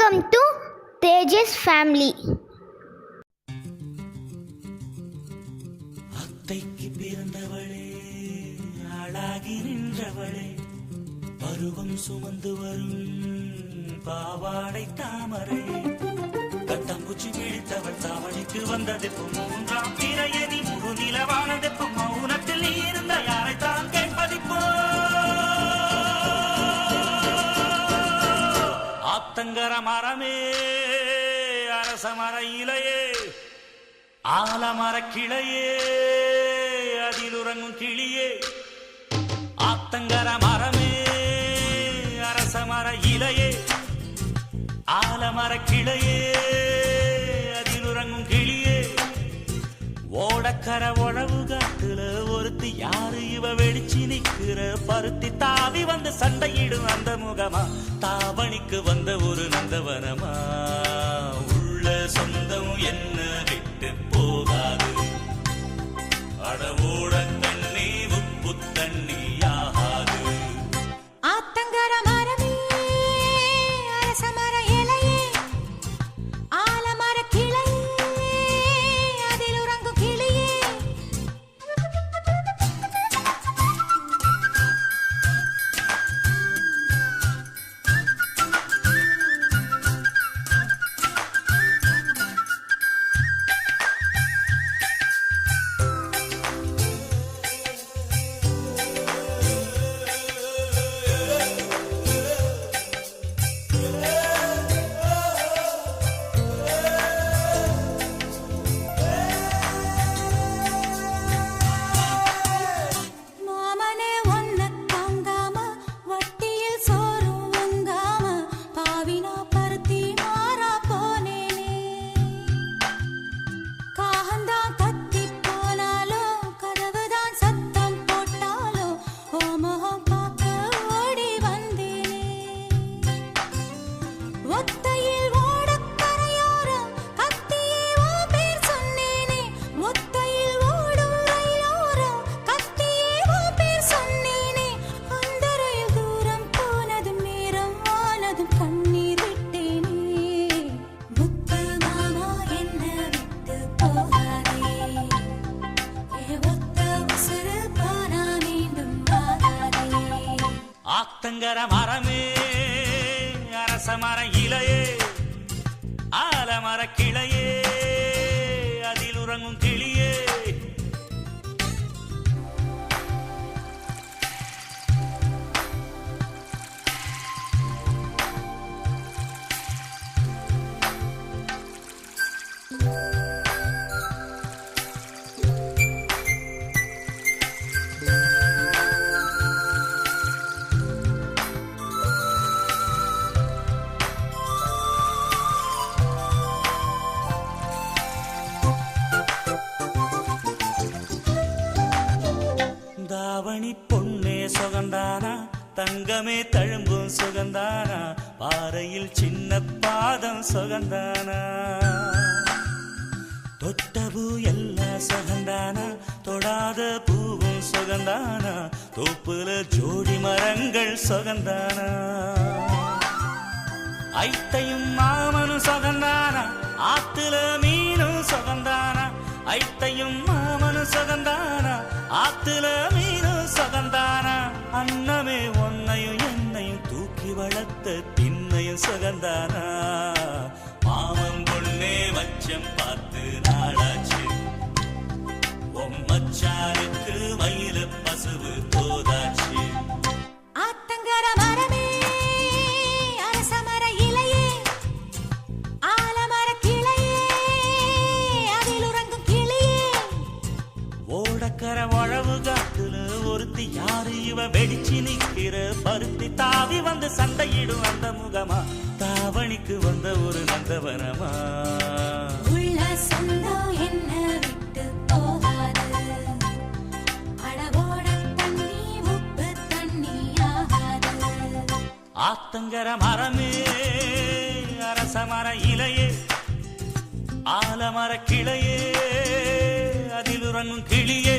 Welcome to Tejas family. அத்தைக்கு பிறந்தவளே, ஆளாகி நின்றவளே, பருவம் சுமந்து வரும் பாவாடை தாமரை, கட்டம்பூச்சி பிடித்தவள் தாவணிக்கு வந்ததெப்பு மூன்றாம் திரையணி முழு நிலவானதெப்பு மௌனத்தில் நீ இருந்த யாரைத்தான் கேட்பதிப்போ. ஆத்தங்கர மரமே, அரச மர இலையே, ஆலமர கிளையே, அதில் உறங்கும் கிளியே. ஆத்தங்கர மரமே, அரச மர இலையே, ஆலமர கிளையே, அதில் உறங்கும் கிளியே. ஓடக்கர உழவு காட்டுல ஒருத்தி யாரு இவ வெடிச்சு நிக்கிற பருத்தி தாவி வந்து சண்டையிடும் அந்த முகமா, தாவணிக்கு வந்த ஒரு நந்தவனமா. உள்ள சொந்தம் என்ன விட்டு போகாது, அடவோட தண்ணி உப்பு தண்ணி ஆகாது. ஆத்தங்கர மரமே, அரச மர இலையே, ஆலமர கிளையே, அதில் உறங்கும் கிளியே. மாமனே ஒன்ன தாங்காம, வட்டியில் சோறும் வாங்காம, பாவினா பருத்தி மாறா போனேனே. காகந்தான் கத்தி போனாலும், கதவுதான் சத்தம் போட்டாலும், ஓ முகம் பார்க்க ஓடி வந்தேனே. ஒத்தையில் ஓடக்கரையோரம் கத்தியே உன் பேர் சொன்னேனே. ஒத்தையில் ஓடும் ரயிலோரம் கத்தியே உன் பேர் சொன்னேனே. அந்த ரயில் தூரம் போனதும் நேரம் ஆனதும் கண்ணீர் விட்டேனே. முத்து மாமா என்ன விட்டு போகாதே, ஒத்த உசுறு போனா மீண்டும் வாராதே. ஆத்தங்கர மரமே, அரச மர இலையே, ஆலமர கிளையே, அதில் உறங்கும் கிளியே. தாவணி பொன்னே சுகந்தானா, தங்கமே தழும்பும் சுகந்தானா, பாறையில் சின்ன பாதம் சுகந்தானா. தொட்டபூ எல்லாம் சுகந்தானா, தொடாத பூவும் சுகந்தானா, தோப்புல ஜோடி மரங்கள் சுகந்தானா. ஐத்தையும் மாமனும் சுகந்தானா, ஆத்துல மீனும் சுகந்தானா. ஐத்தையும் மாமனும் சுகந்தானா, ஆத்துல மீனும் சுகந்தானா. அன்னமே ஒன்னையும் என்னையும் தூக்கி வளர்த்த திண்ணையும் சுகந்தானா. மாமன் பொண்ணே மச்சம் பார்த்து நாளாச்சு, மச்சாருக்கு மயில பசுவு தோதாச்சு. ஆத்தங்கர மரமே, அரச மர இலையே, ஆலமர கிளையே, அதில் உறங்கும் கிளியே. ஓடக்கர உழவு காட்டுல ஒருத்தி யாரு இவ வெடிச்சு நிக்கிற பருத்தி தாவி வந்து சண்டையிடும் அந்த முகமா, தாவணிக்கு வந்த ஒரு நந்தவனமா. உள்ள சொந்தம் என்ன விட்டு போகாது, அளவோட தண்ணி உப்பு தண்ணி ஆகாது. ஆத்தங்கர மரமே, அரச மர இலையே, ஆலமர கிளையே, அதில் உறங்கும் கிளியே.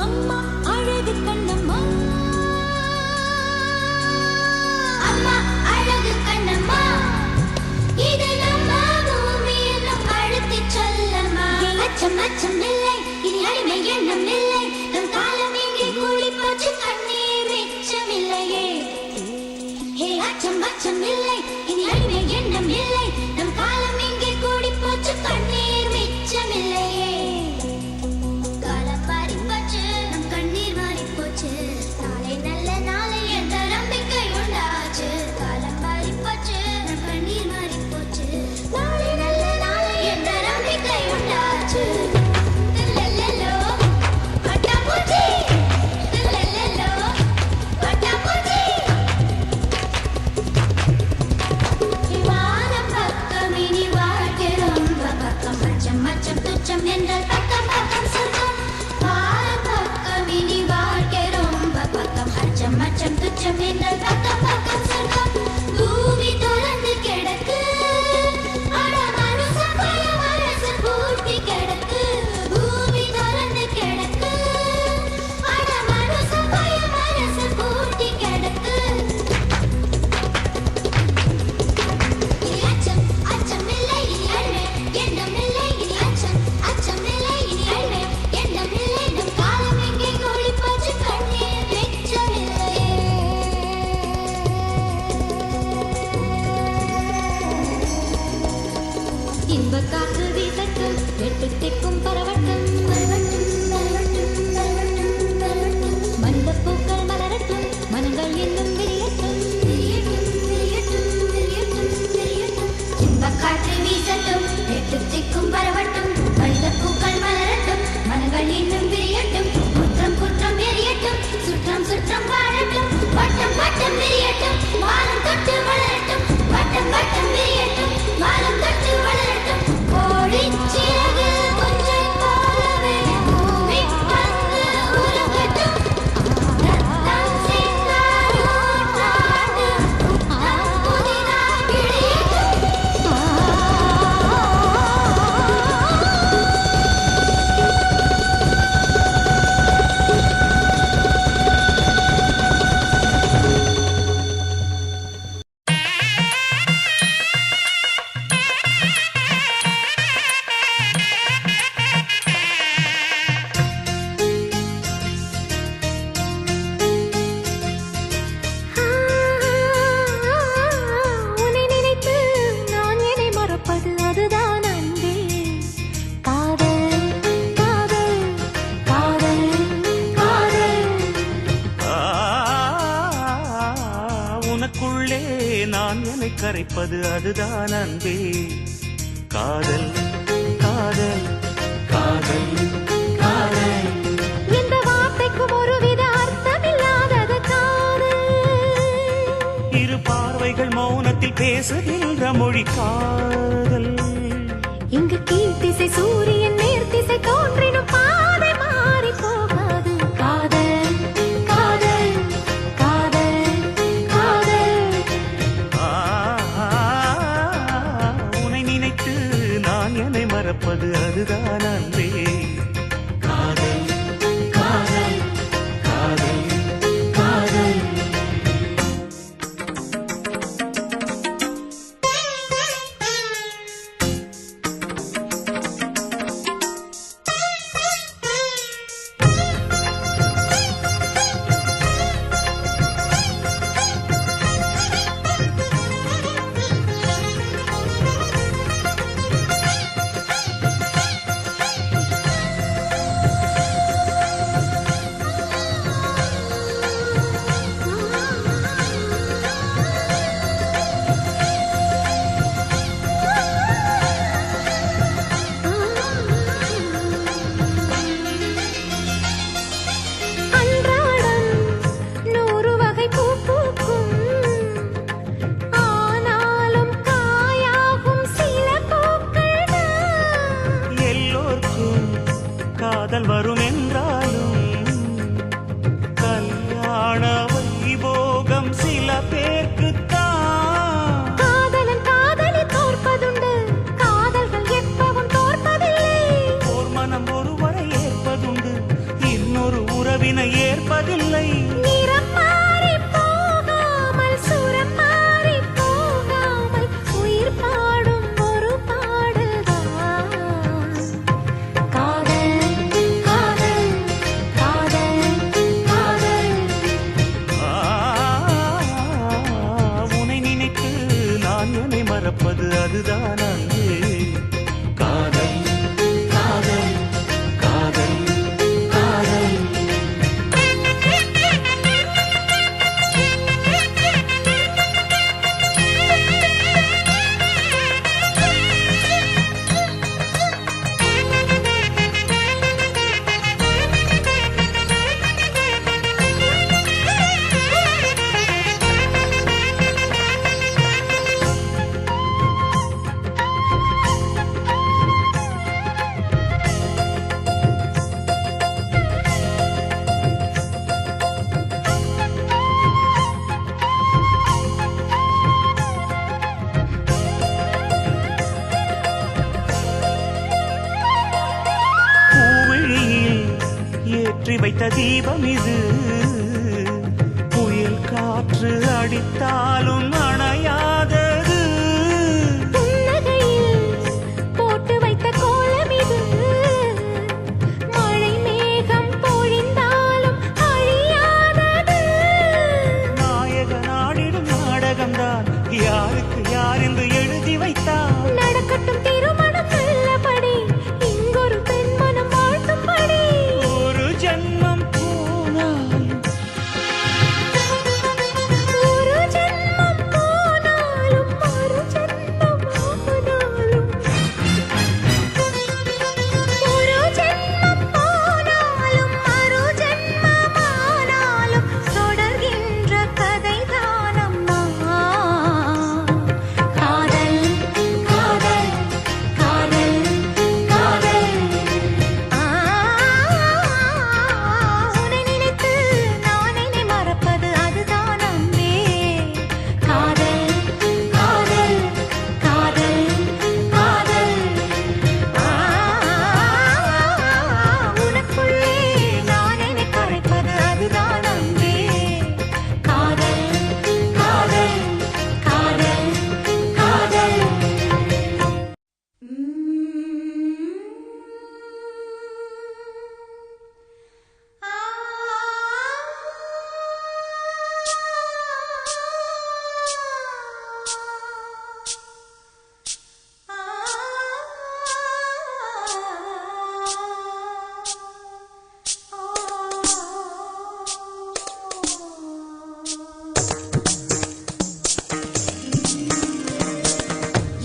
அம்மா அழகு கண்ணம்மா அம்மா அழகு கண்ணம்மா இது நம்ம பூமி என்னும் அழுத்தி சொல்லம்மா அச்சம் அச்சம் இல்லை இனி அடிமை எண்ணம் இல்லை நம் காலம் இங்கே கூடி போச்சு கண்ணீர் மிச்சமில்லையே ஹே அச்சம் அச்சம் இல்லை இனி அடிமை எண்ணம் இல்லை நம் காலம் இங்கே கூடி போச்சு கண்ணீர் மிச்சமில்லையே காலம் மாறி போச்சு நம் கண்ணீர் மாறி போச்சு நாளை நல்ல நாளை என்ற நம்பிக்கை உண்டாச்சு காலம் மாறி போச்சு நம் கண்ணீர் மாறி போச்சு நாளை நல்ல நாளை என்ற நம்பிக்கை உண்டாச்சு தில்லல்லோ பட்டாம்பூச்சி தில்லல்லோ பட்டாம்பூச்சி வானம் பக்கம் இனி வாழ்க்கை ரொம்ப பக்கம் அச்சம் அச்சம் துச்சம் என்றால் பக்கம் பக்கம் சொர்க்கம் வானம் பக்கம் இனி வாழ்க்கை ரொம்ப பக்கம் அச்சம் அச்சம் துச்சம் என்றால் பக்கம் பக்கம் சொர்க்கம் பூமி தொடர்ந்து கிடக்கு அட மனுஷன் பயம் அரசன் பூட்டி கிடக்கு பூமி தொடர்ந்து கிடக்கு அட மனுஷன் பயம் அரசன் பூட்டி கிடக்கு இனி அச்சம் அச்சம் இல்லை இனி அழுவே எண்ணம் இல்லை இனி அச்சம் அச்சம் இல்லை இனி அழுவே எண்ணம் இல்லை நம் காலம் எங்கே கூடி போச்சு கண்ணீர் மிச்சமில்லையே இன்ப காற்று வீசட்டும் எட்டு திக்கும் பரவட்டும் பரவட்டும் பரவட்டும் பரவட்டும் பரவட்டும் மனித பூக்கள் மலரட்டும் மனங்கள் இன்னும் விரியட்டும் விரியட்டும் விரியட்டும் விரியட்டும் விரியட்டும் இன்ப காற்று வீசட்டும் எட்டு திக்கும் பரவட்டும் மனித பூக்கள் மலரட்டும் மனங்கள் இன்னும் விரியட்டும் குற்றம் குற்றம் எரியட்டும் சுற்றம் சுற்றம் வாழட்டும் வட்டம் வட்டம் விரியட்டும் வானம் தொட்டு வளரட்டும் வட்டம் வட்டம் விரியட்டும் வானம் தொட்டு வளரட்டும் கோழிச் சிறகு ஒன்றைப் போலவே பூமி வந்து உருகட்டும் ரத்தம் சிந்தார் நூற்றாண்டு நம் புதிதாய் விழியட்டும் உன்னை நினைத்து நான் என்னை மறப்பது அதுதான் அன்பே காதல் காதல் காதல் காதல் ஆ, உனக்குள்ளே நான் என்னை கரைப்பது அதுதான் அன்பே காதல் காதல் காதல் காதல் இந்த வார்த்தைக்கும் ஒருவித அர்த்தமில்லாதது காதல் இரு பார்வைகள் மௌனத்தில் பேசுகின்ற மொழி காதல் இங்கு கீழ்த்திசை சூரியன் நேர்த்திசை தோன்றினும் பாதை மாறி போகாது காதல் காதல் காதல் காதல் ஆ, உன்னை நினைத்து நான் என்னை மறப்பது அதுதான் அன்பே காதல் காதல் காதல் காதல் காதல் வரும் என்றாலும் கல்யாண வைபோகம் சில பேர்க்குத்தான். காதலன் காதலி தோற்பதுண்டு, காதல்கள் எப்பவும் தோற்பதில்லை. ஓர் மனம் ஒருவரை ஏற்பதுண்டு, இன்னொரு அன்பினை ஏற்பதில்லை. நிறம் மாறி போகாமல் சுரம் மாறி போகாமல் உயிர் பாடும் ஒரு பாடல்தான் காதல் காதல் காதல் காதல். உன்னை நினைத்து நான் என்னை மறப்பது அதுதான் அன்பே. காதல் காதல் காதல் காதல். ஏற்றி வைத்த தீபம் இது, புயல் காற்று அடித்தாலும் அணையாதது. புன்னகையில் போட்டு வைத்த கோலம் இது, மழை மேகம் பொழிந்தாலும் அழியாதது. நாயக நாடிடும் நாடகம்தான் யாருக்கு யார் என்று எழுதி வைத்தார். நடக்கட்டும் திருமணம் நல்லபடி, இங்கொரு பெண் மனம் வாழ்த்தும்படி. ஒரு ஜென்மம் போனாலும் ஒரு ஜென்மம் போனாலும் மறு ஜென்மம் ஆனாலும், ஒரு ஜென்மம் போனாலும் மறு ஜென்மம் ஆனாலும் தொடர்கின்ற கதைதான் அம்மா. காதல் காதல் காதல் காதல். உன்னை நினைத்து நான் என்னை மறப்பது அதுதான் அன்பே. காதல் காதல் காதல் காதல். உனக்குள்ளே நான் என்னை கரைப்பது அதுதான் அன்பே. காதல் காதல் காதல் காதல்.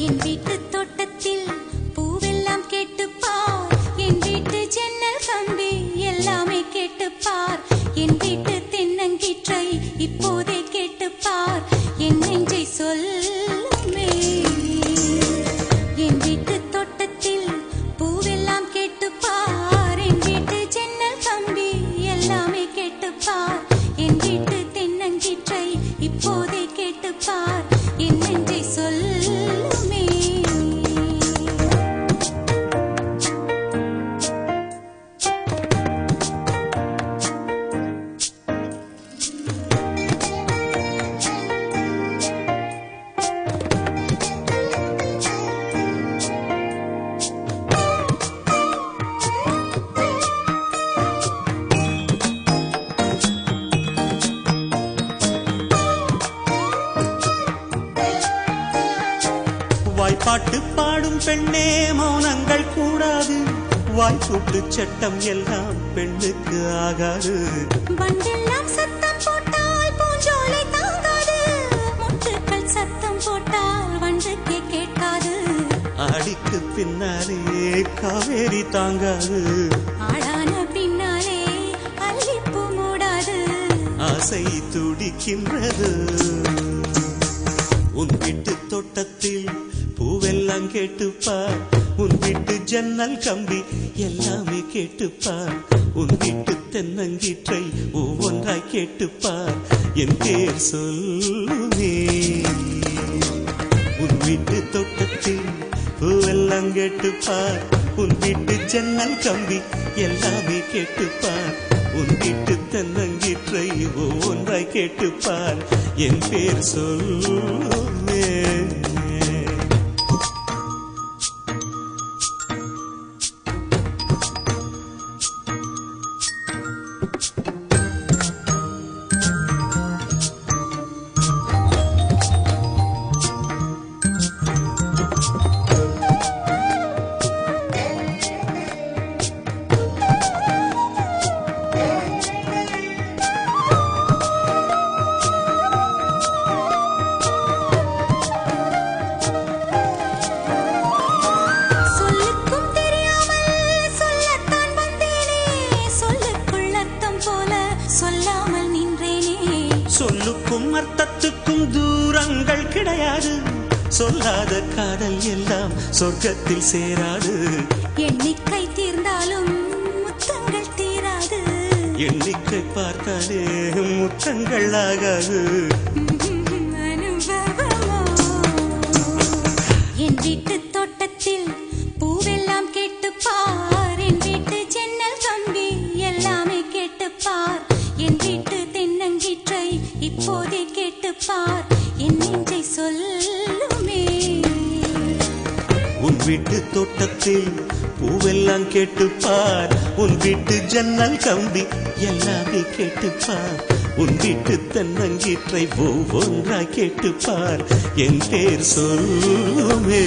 என் வீட்டு தோட்டத்தில் பூவெல்லாம் கேட்டுப்பார், என் வீட்டு ஜன்னல் கம்பி எல்லாமே கேட்டுப்பார், என் வீட்டு தென்னங்கீற்றை இப்போதே கேட்டுப்பார், என் நெஞ்சை சொல்லுமே. என் வீட்டு தோட்டத்தில் பூவெல்லாம் கேட்டுப்பார், என் வீட்டு ஜன்னல் கம்பி எல்லாமே கேட்டுப்பார், என் வீட்டு தென்னங்கீற்றை இப்போதே கேட்டுப்பார், என் நெஞ்சை சொல்லுமே. வாய்ப்பாட்டு பாடும் பெண்ணே மௌனங்கள் கூடாது, வாய்ப்பூட்டு சட்டம் எல்லாம் பெண்ணுக்கு ஆகாது. வண்டெல்லாம் சத்தம் போட்டால் பூஞ்சோலை தாங்காது, முட்டுக்கள் சத்தம் போட்டால் வண்டுக்கே கேட்காது. அடிக்கு பின்னாலே காவேரி தாங்காது, ஆளான பின்னாலே அல்லிப்பூ மூடாது. ஆசை துடிக்கின்றது. உன் வீட்டு தோட்டத்தில் பூவெல்லாம் கேட்டுப்பார், உன் வீட்டு ஜன்னல் கம்பி எல்லாமே கேட்டுப்பார், உன் வீட்டு தென்னங்கீற்றை ஒவ்வொன்றாய் கேட்டுப்பார், என் பேர் சொல்லுமே. உன் வீட்டு தோட்டத்தில் பூவெல்லாம் கேட்டுப்பார், உன் வீட்டு ஜன்னல் கம்பி எல்லாமே கேட்டுப்பார், உன் வீட்டு தென்னங்கீற்றை ஒவ்வொன்றாய் கேட்டுப்பார் என் பேர் சொல்லுமே. சொல்லுக்கும் அர்த்தத்துக்கும் தூரங்கள் கிடையாது. சொல்லாத காதல் எல்லாம் சொர்க்கத்தில் சேராது. எண்ணிக்கை தீர்ந்தாலும் முத்தங்கள் தீராது. எண்ணிக்கை பார்த்தாலே முத்தங்கள் ஆகாது. அனுபவமோ என் வீட்டு தோட்டத்தில் பூவெல்லாம் கேட்டுப்பார். என் வீட்டு ஜன்னல் கம்பி எல்லாமே கேட்டுப்பார். என் வீட்டு தென்னங்கீற்றை இப்போதே கேட்டுப்பார். என் நெஞ்சை சொல்லுமே. உன் வீட்டு தோட்டத்தில் பூவெல்லாம் கேட்டுப்பார். உன் வீட்டு ஜன்னல் கம்பி எல்லாமே கேட்டுப்பார். உன் வீட்டு தென்னங்கீற்றை ஒவ்வொன்றாய் கேட்டுப்பார். என் பேர் சொல்லுமே.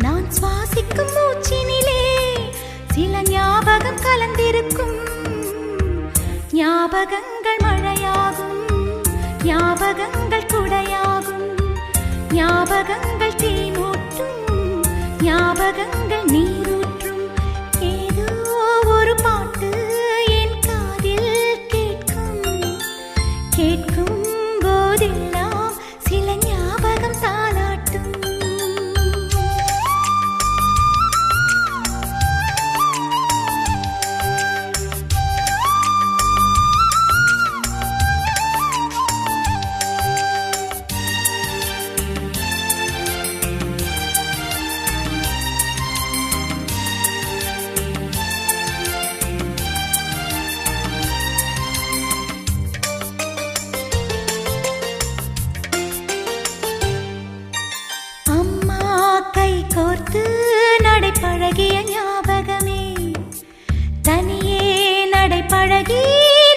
நான் சுவாசிக்கும் மூச்சினிலே சில ஞாபகம் கலந்திருக்கும். ஞாபகங்கள் மழையாகும், ஞாபகங்கள் குடையாகும், ஞாபகங்கள் தீமூட்டும், ஞாபகங்கள் நீரூற்றும். ஏதோ ஒரு பாட்டு என் காதில் கேட்கும். கேட்கும் போதெல்லாம் சில ஞாபகம் தாலாட்டும். கோர்த்து நடைபழகிய ஞாபகமே, தனியே நடைபழகி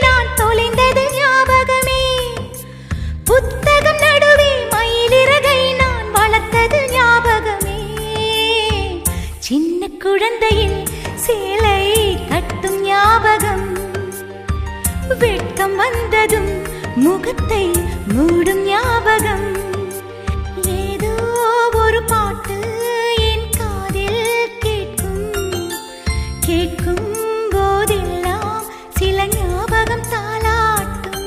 நான் தொலைந்தது ஞாபகமே. புத்தகம் நடுவே மயிலிறகை நான் வளர்த்தது ஞாபகமே. சின்ன குழந்தையில் சேலை கட்டும் ஞாபகம், வெட்கம் வந்ததும் முகத்தை மூடும் ஞாபகம். ஏதோ ஒரு பாட்டு என் காதில் கேட்கும். கேட்கும் போதெல்லாம் சில ஞாபகம் தாலாட்டும்.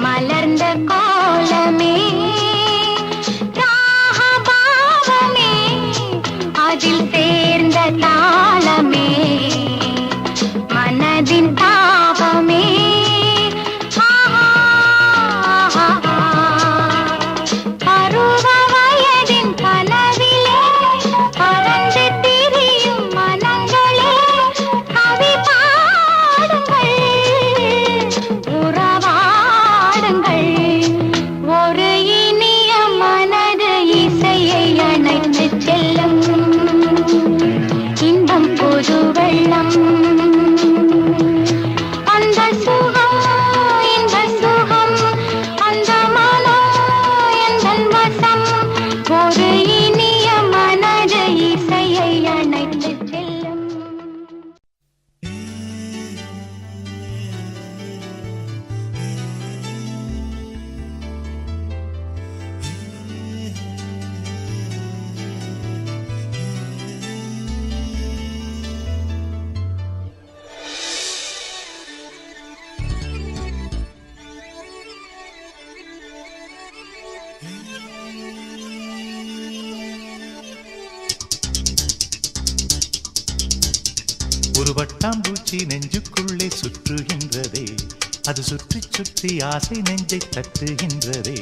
ஒரு வட்டாம்பூச்சி நெஞ்சுக்குள்ளே சுற்றுகின்றதே, அது சுற்றி சுற்றி ஆசை நெஞ்சை தட்டுகின்றதே.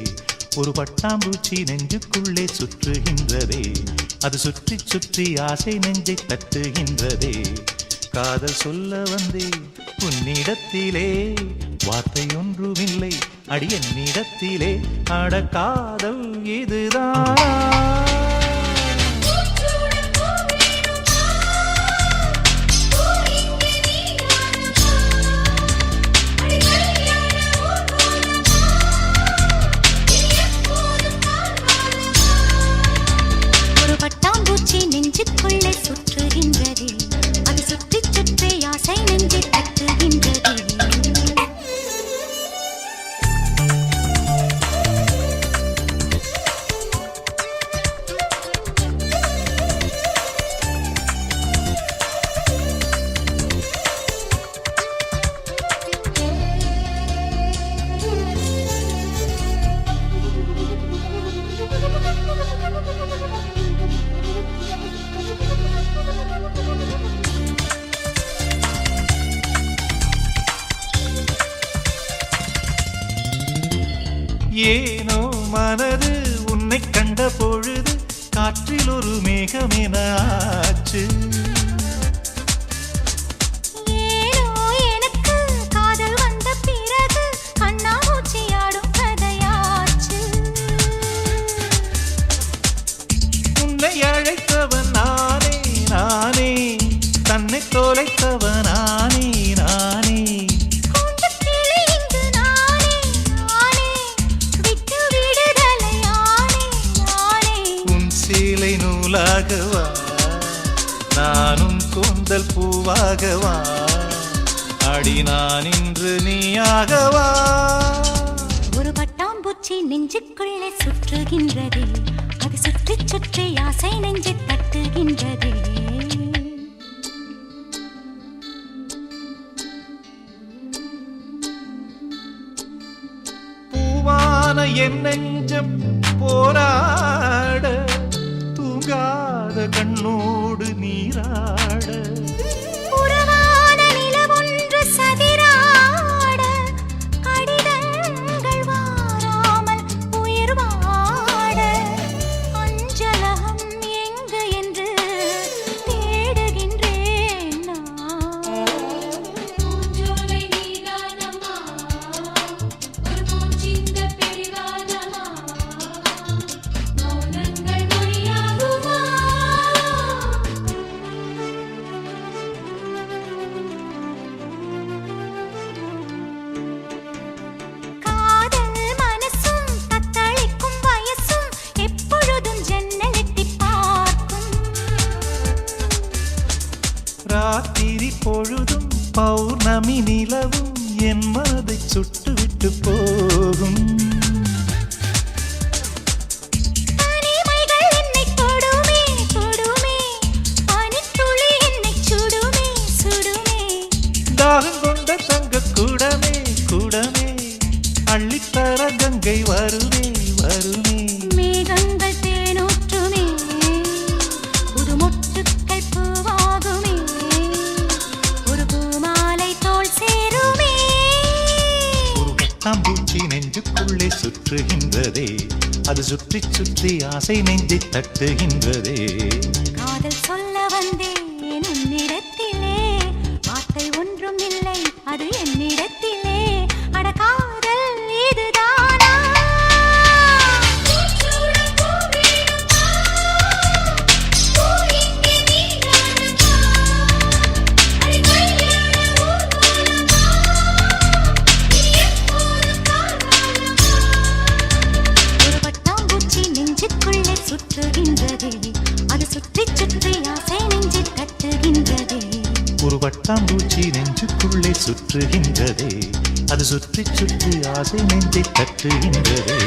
ஒரு பட்டாம்பூச்சி நெஞ்சுக்குள்ளே சுற்றுகின்றதே, அது சுற்றி சுற்றி ஆசை நெஞ்சை தட்டுகின்றதே. காதல் சொல்ல வந்தே உன்னிடத்திலே, வார்த்தை ஒன்றுமில்லை அடி என்னிடத்திலே. அட காதல் இதுதான். நெஞ்சுக்குள்ளே சுற்றுகின்றதே, அது சுற்றி சுற்றி ஆசை நெஞ்சை தட்டுகின்றதே. ஏனோ மனது உன்னை கண்ட பொழுது காற்றில் ஒரு மேகமென ஆச்சு. ஏனோ எனக்கு காதல் வந்த பிறகு கண்ணாமூச்சியாடும் கதையாச்சு. உன்னை அழைத்தவன் நானே நானே, தன்னை தொலைத்தவன் நானே நானே. நூலாகவா நானும் கூந்தல் பூவாகவா, அடி நான் இன்று நீயாகவா. ஒரு பட்டாம்பூச்சி நெஞ்சுக்குள்ளே சுற்றுகின்றதே, அது சுற்றி சுற்றி ஆசை நெஞ்சை தட்டுகின்றதே. பூவான என் நெஞ்சம் போராட, தூங்காத கண்ணோடு நீராட, புறவான நிலவொன்று சதிராட, கடிதங்கள் வாராமல் உயிர் வாட, அஞ்சலகம் எங்கு என்று தேடுகின்றேன் நான். பூஞ்சோலை நீதானம்மா, ஒரு பூச்சிந்த பிரிவானம்மா, மௌனங்கள் மொழியாகுமா. காதல் மனசும் தத்தளிக்கும் வயசும் எப்பொழுதும் ஜன்னல் எட்டிப் பார்க்கும். ராத்திரி பொழுதும் பௌர்ணமி நிலவும் என் மனதை சுட்டுவிட்டு போகும். தனிமைகள் என்னை தொடுமே தொடுமே, பனித்துளி என்னை சுடுமே சுடுமே. தாகம் கொண்ட தங்க கூடமே கூடமே, அள்ளித்தர கங்கை வருமே வருமே. மேகங்கள் தேனூற்றுமே, புது மொட்டுக்கள் பூவாகுமே, ஒரு பூமாலை தோள் சேருமே. ஒரு பட்டாம்பூச்சி நெஞ்சுக்குள்ளே சுற்றுகின்றதே, அது சுற்றி சுற்றி ஆசை நெஞ்சை தட்டுகின்றதே. காதல் சொல்ல வந்தேன் உன்னிடத்திலே, வார்த்தை ஒன்றும் இல்லை அது என்னிடத்திலே. அட காதல் இதுதானா. ஒரு பட்டாம்பூச்சி நெஞ்சுக்குள்ளே சுற்றுகின்றதே, அது சுற்றி சுற்றி ஆசை நெஞ்சை தட்டுகின்றதே. ஒரு வட்டாம்பூச்சி நெஞ்சுக்குள்ளே சுற்றுகின்றதே, அது சுற்றி சுற்றி ஆசை நெஞ்சை தட்டுகின்றதே.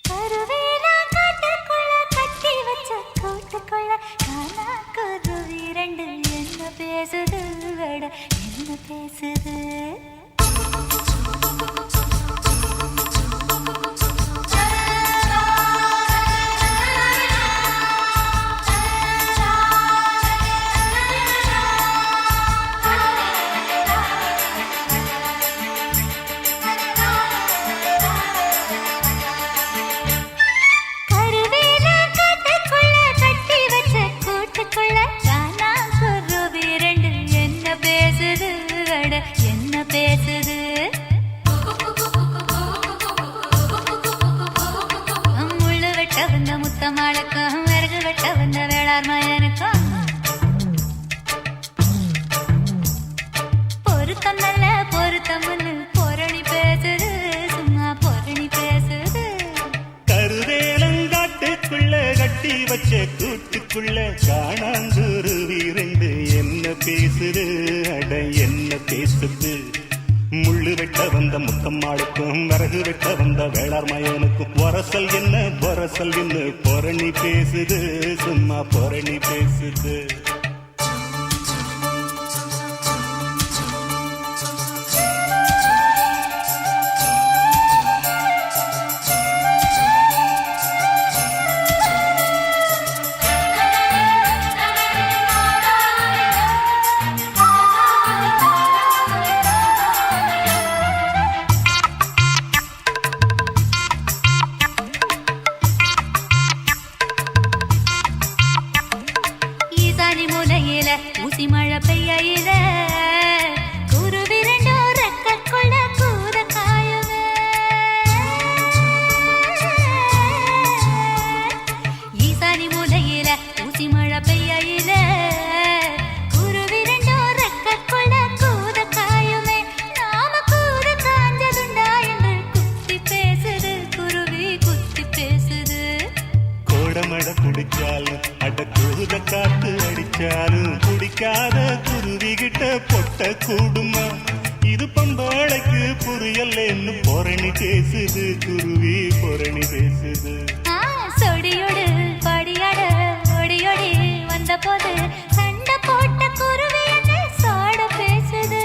கருவேலா காட்டுக்குள்ள கட்டி வச்ச கூட்டுக்குள்ள காணா குருவி ரெண்டு என்ன பேர் வெட்ட வந்த முத்தமாளுக்கும் விறகு வெட்ட வந்த வேளார் மயனுக்கும் பொருத்தம் நல்ல பொருத்தம்னு பொரணி பேசுது, சும்மா பொரணி பேசுது. கருவேலங்காட்டுக்குள்ள கட்டி வச்ச கூட்டுக்குள்ள காணாங்குருவி ரெண்டு என்ன பேசுது, அட என்ன பேசுது. முள்ளு வெட்ட வந்த முத்தம்மாளுக்கும் விறகு வெட்ட வந்த வேளார் மயனுக்கும் வரசல் என்ன பொரசல் என்ன பொரணி பேசுது, சும்மா பொரணி பேசுது. ஊசி மழை பெய்யில குருவி ரெண்டும் ரெக்க கொள்ள கூத காயுமே. ஈசானி மூலையில ஊசி மழை பெய்யில குருவி ரெண்டும் ரெக்க கொள்ள கூத காயுமே. நாம கூத காஞ்சதுண்டா என்று குத்தி பேசுது, குருவி குத்தி பேசுது. கோடமட குடிச்சாலும் அட கூத காத்து அடிச்சாலும் குடிக்காத குருவி கிட்ட பொட்ட கூடுமா. இது பம்பாளைக்கு புரியலன்னு பொரணி பேசுது, குருவி பொரணி பேசுது. சொடியோடு படியாட ஒடியோடி வந்த போது சண்டை போட்ட குருவி என்ன சாட பேசுது.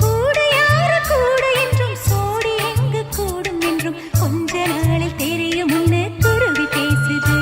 கூடு யாரு கூடு என்றும் சோடி எங்கு கூடும் என்றும் கொஞ்ச நாளில் தெரியும் முன்னு குருவி பேசுது.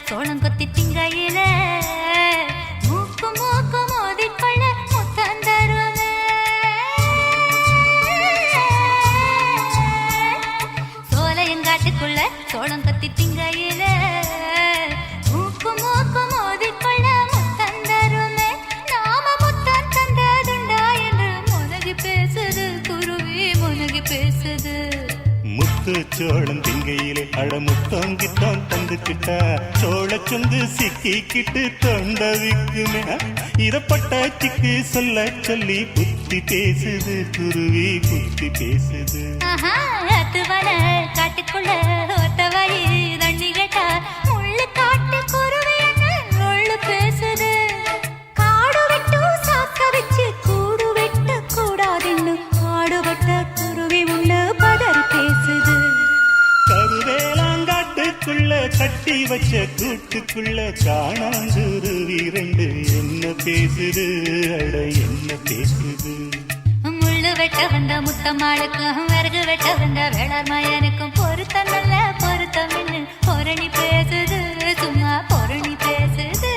சோளம் கொத்தி திங்கையில மூக்கு மூக்கு மோதிக்கொள்ள முத்தம் தருவது. சோலையங்காட்டுக்குள்ள சோளம் கொத்தி திங்கையில மூக்கு மூக்கு மோதிக்கொள்ள முத்தம் தருமே. நாம முத்தம் தந்ததுண்டா என்று முனகி பேசுது, குருவி முனகி பேசுது. முத்து சோளம் திங்கையிலே அட முத்தம் கித்தம் தந்துக்கிட்டா சோழ சொந்து சிக்கிக்கிட்டு தொண்டவிக்குமே. இதப்பட்ட சிக்கு சொல்ல சொல்லி புத்தி பேசுது, குருவி புத்தி பேசுது. அத்துவன காட்டுக்குள்ள ஒத்த வழி தண்ணி கேட்டா முள்ளு காட்டு குருவி என்ன பேசுது. காடு விட்டு சாக்க வச்சு கூடு வெட்ட கூடாதுன்னு காடுபட்ட குருவி உள்ள பதறி பேசுது. கருவேலாங்காட்டுக்குள்ள கட்டி வச்ச கூட்டுக்குள்ள காணாங்குருவி ரெண்டு என்ன பேசுது, அட என்ன பேசுது. முள்ளு வெட்ட வந்த முத்தம்மாளுக்கும் விறகு வெட்ட வந்த வேளார் மயனுக்கும் பொருத்தம் நல்ல பொருத்தம் பொரணி பேசுது, சும்மா பொரணி பேசுது.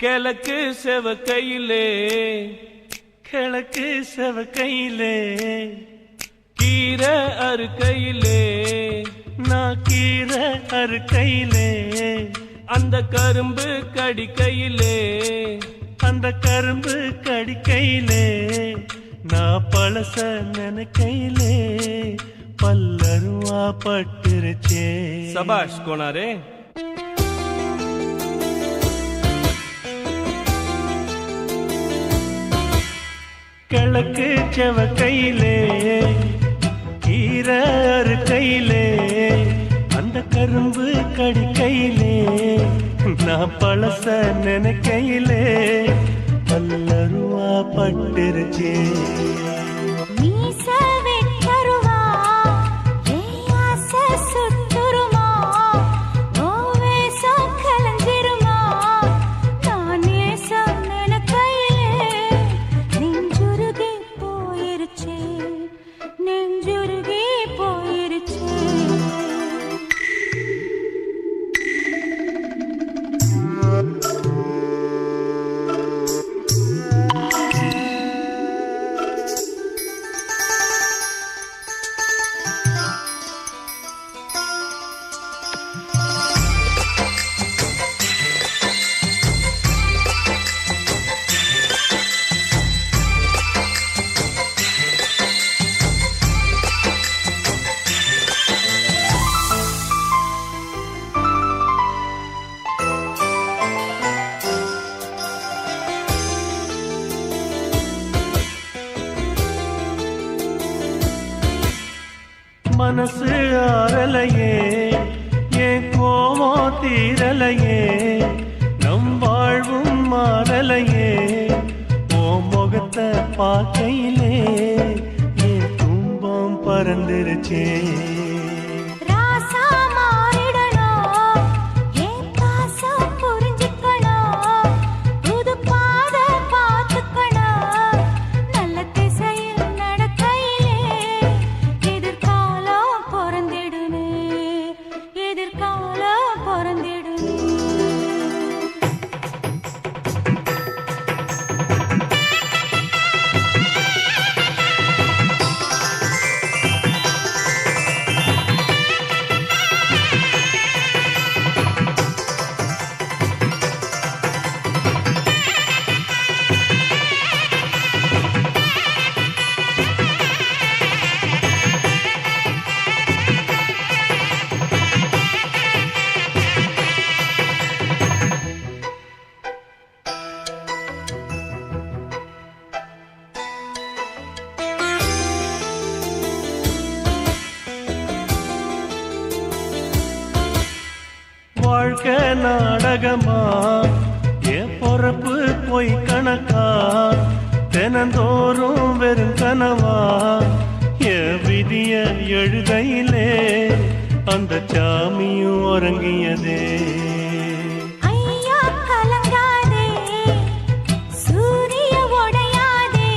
கிழக்கு செவக்கையிலே கிழக்கு செவக்கையிலே கீரை அறுக்கையிலே நான் கீரை அறுக்கையிலே அந்த கரும்பு கடிக்கையிலே அந்த கரும்பு கடிக்கையிலே நான் பழச நினைக்கையிலே பல்லருவா பட்டுருச்சே. சபாஷ் கோனாரே. கிழக்கு செவக்கையிலே கீரை அறுக்கையிலே அந்த கரும்பு கடிக்கையிலே நான் பழச நினைக்கையிலே பல்லருவா பட்டுருச்சே. மீச வெட்டருவா ஏன் ஆசை சுட்டுருமா ஓ வேஷம் கலந்திருமா நான் நேசம் நினைக்கையிலே நெஞ்சுருகி போயிருச்சே நெஞ்சுருகி போயிருச்சே. மனசு ஆறலையே என் கோவம் தீரலையே நம் வாழ்வும் மாறலையே ஓ முகத்தை பார்க்கையிலே என் துன்பம் பறந்துருச்சே. ராசா மாறிடணும் ஏன் பாசம் புரிஞ்சுக்கணும் புது பாதை பார்த்துக்கணும் நல்ல திசையில் நடக்கையிலே எதிர்காலம் பிறந்திடுனே எதிர்காலம் பிறந்திடுனே. வாழ்க்கை நாடகமா என் பொறப்பு போய் கணக்கா தினந்தோறும் வெறும் கனவா என் விதிய எழுதையிலே அந்த சாமியும் உறங்கியதே. ஐயா கலங்காதே சூரிய உடையாதே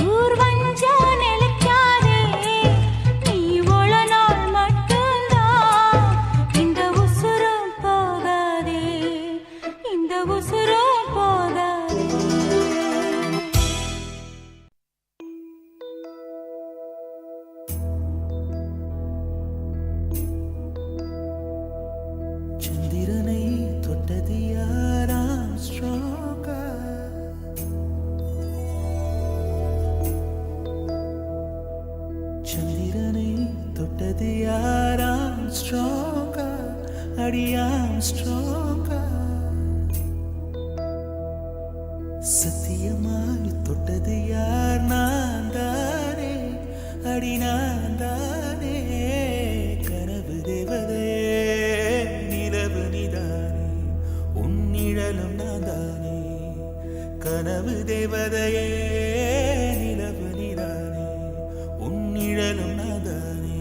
ஊர் வஞ்சம் நிலைக்காதே நீ உள்ள நாள் மட்டும்தான் இந்த உசுரும் போகாதே இந்த உசுரும் போகாதே. சந்திரனை தொட்டது யாராம் ஸ்ட்ராங்கா சந்திரனை தொட்டது யாராம் ஸ்ட்ராங்கா அடியாம் ஸ்ட்ராங்கா சத்தியமாய் தொட்டது யார் நான் தானே அடி நான் தானே கனவு தேவதையே நிலவு நிதானே உன்னிழலும் நான் தானே கனவு தேவதையே நிலவு நிதானே உன்னிழலும் நான் தானே.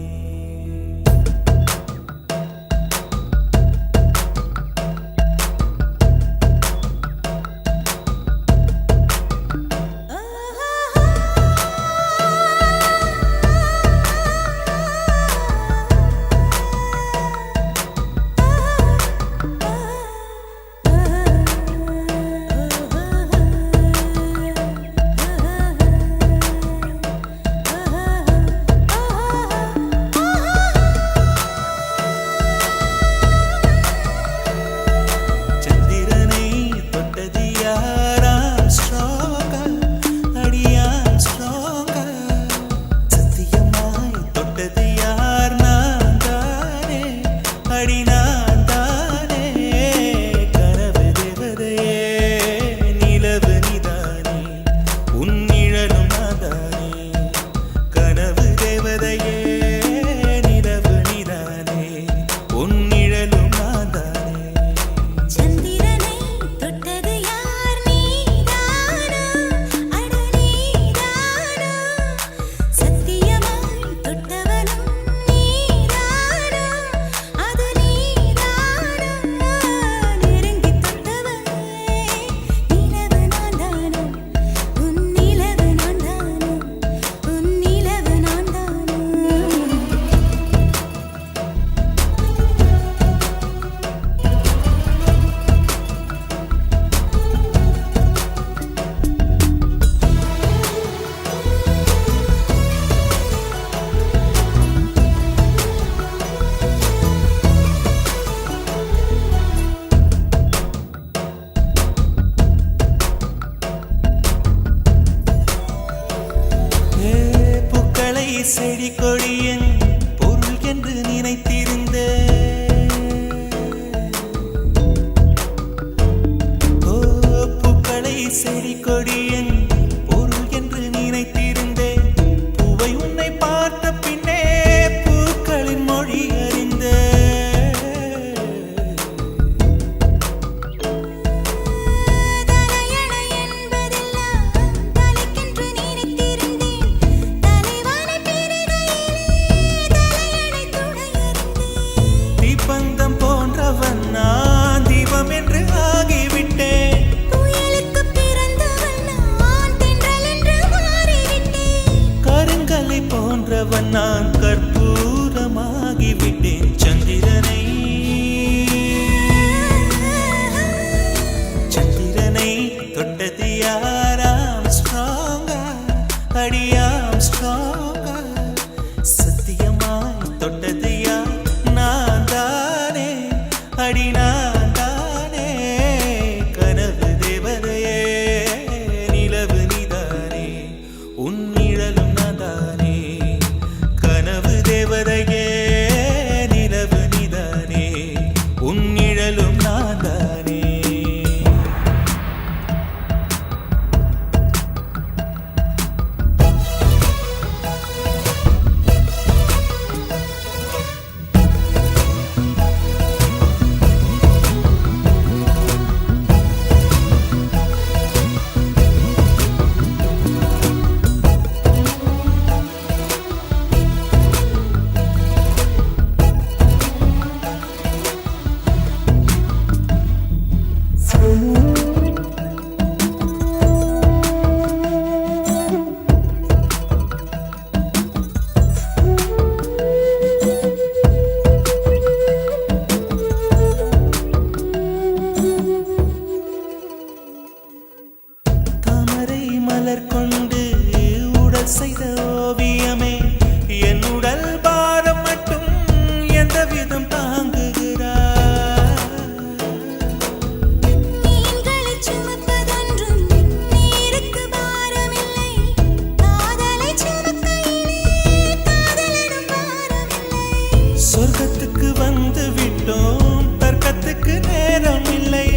சொர்க்கத்துக்கு வந்து விட்டோம், தர்க்கத்துக்கு நேரம் இல்லை.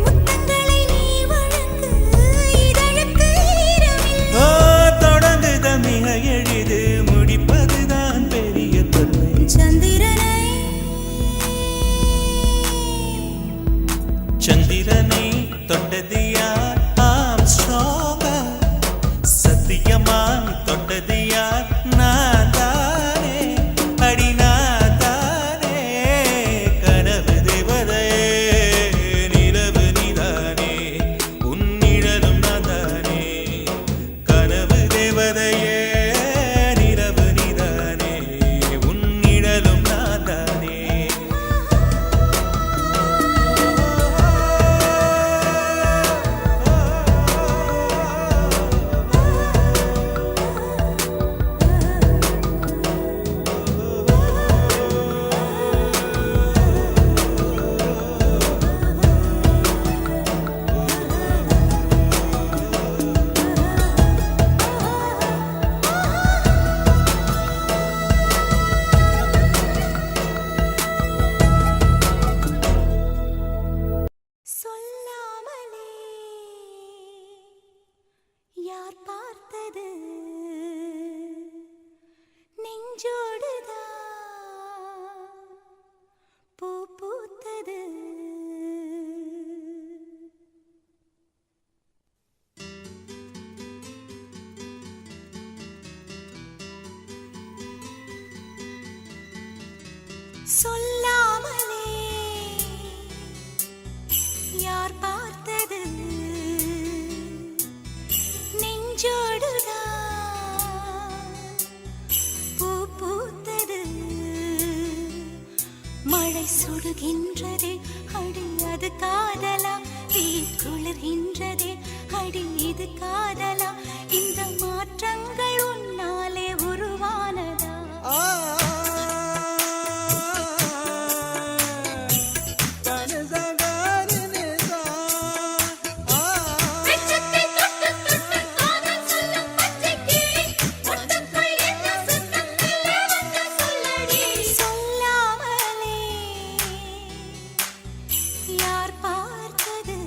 முத்தங்களை நீ வழங்கு, இதழுக்கு ஈரமில்லை. தொடங்குத மிக எளிது, முடிப்பதுதான் பெரிய தொல்லை. சந்திரனை தொட்டது யார்? ஆம்ஸ்ட்ராங்கா. சத்தியமா தொட்டது யார்? நான் தானே, அடி நான் தானே. கனவு தேவதையே, நிலவு நீதானே, உன் நிழலும் நான் தானே. கனவு தேவதையே, நிலவு நீதானே, உன் நிழலும் நான் தானே. சொல்லாமலே யார் பார்த்தது நெஞ்சோடுதான் பூ பூத்தது. சொல்லாமலே யார் பார்த்தது நெஞ்சோடுதான் பூ பூத்தது. மழை சுடுகின்றதே அடி அது காதலா, தீ குளிர்கின்றதே அடி இது காதலா. இந்த மாற்றங்கள் உன்னாலே உருவானதா? சொல்லாமலே யார் பார்த்தது?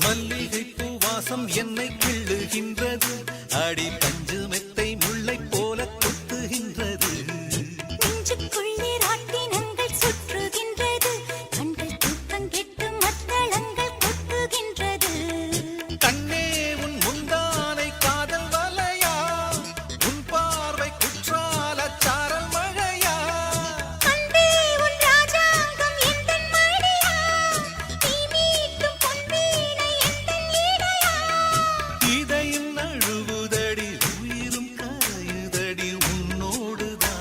மல்லிகை பூவாசம் என்னை கிள்ளுகின்றது, அடி பஞ்சு மெத்தை முல்லை போல கொத்துகின்றது. நெஞ்சுக்குள்ளே ராட்டினங்கள் சுற்றுகின்றது, கண்கள் தூக்கம் கெட்டு மத்தளங்கள் கொட்டுகின்றது. கண்ணே உன் முந்தானை காதல் வலையா, உன் பார்வை குற்றால சாரல் மழையா. அன்பே உன் ராஜாங்கம் எந்தன் மடியா, நீ மீட்டும் பொன்வீணை எந்தன் இடையா. இதயம் நழுவுதடி, உயிரும் கரையுதடி உன்னோடுதான்.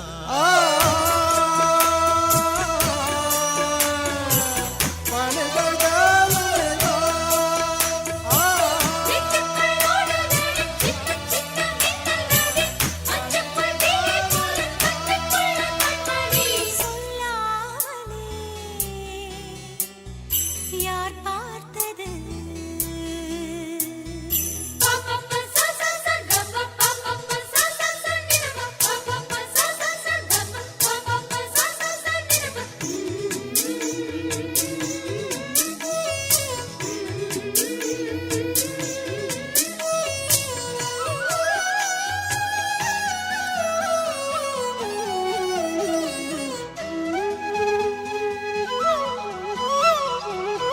சொல்லாமலே யார் பார்த்தது?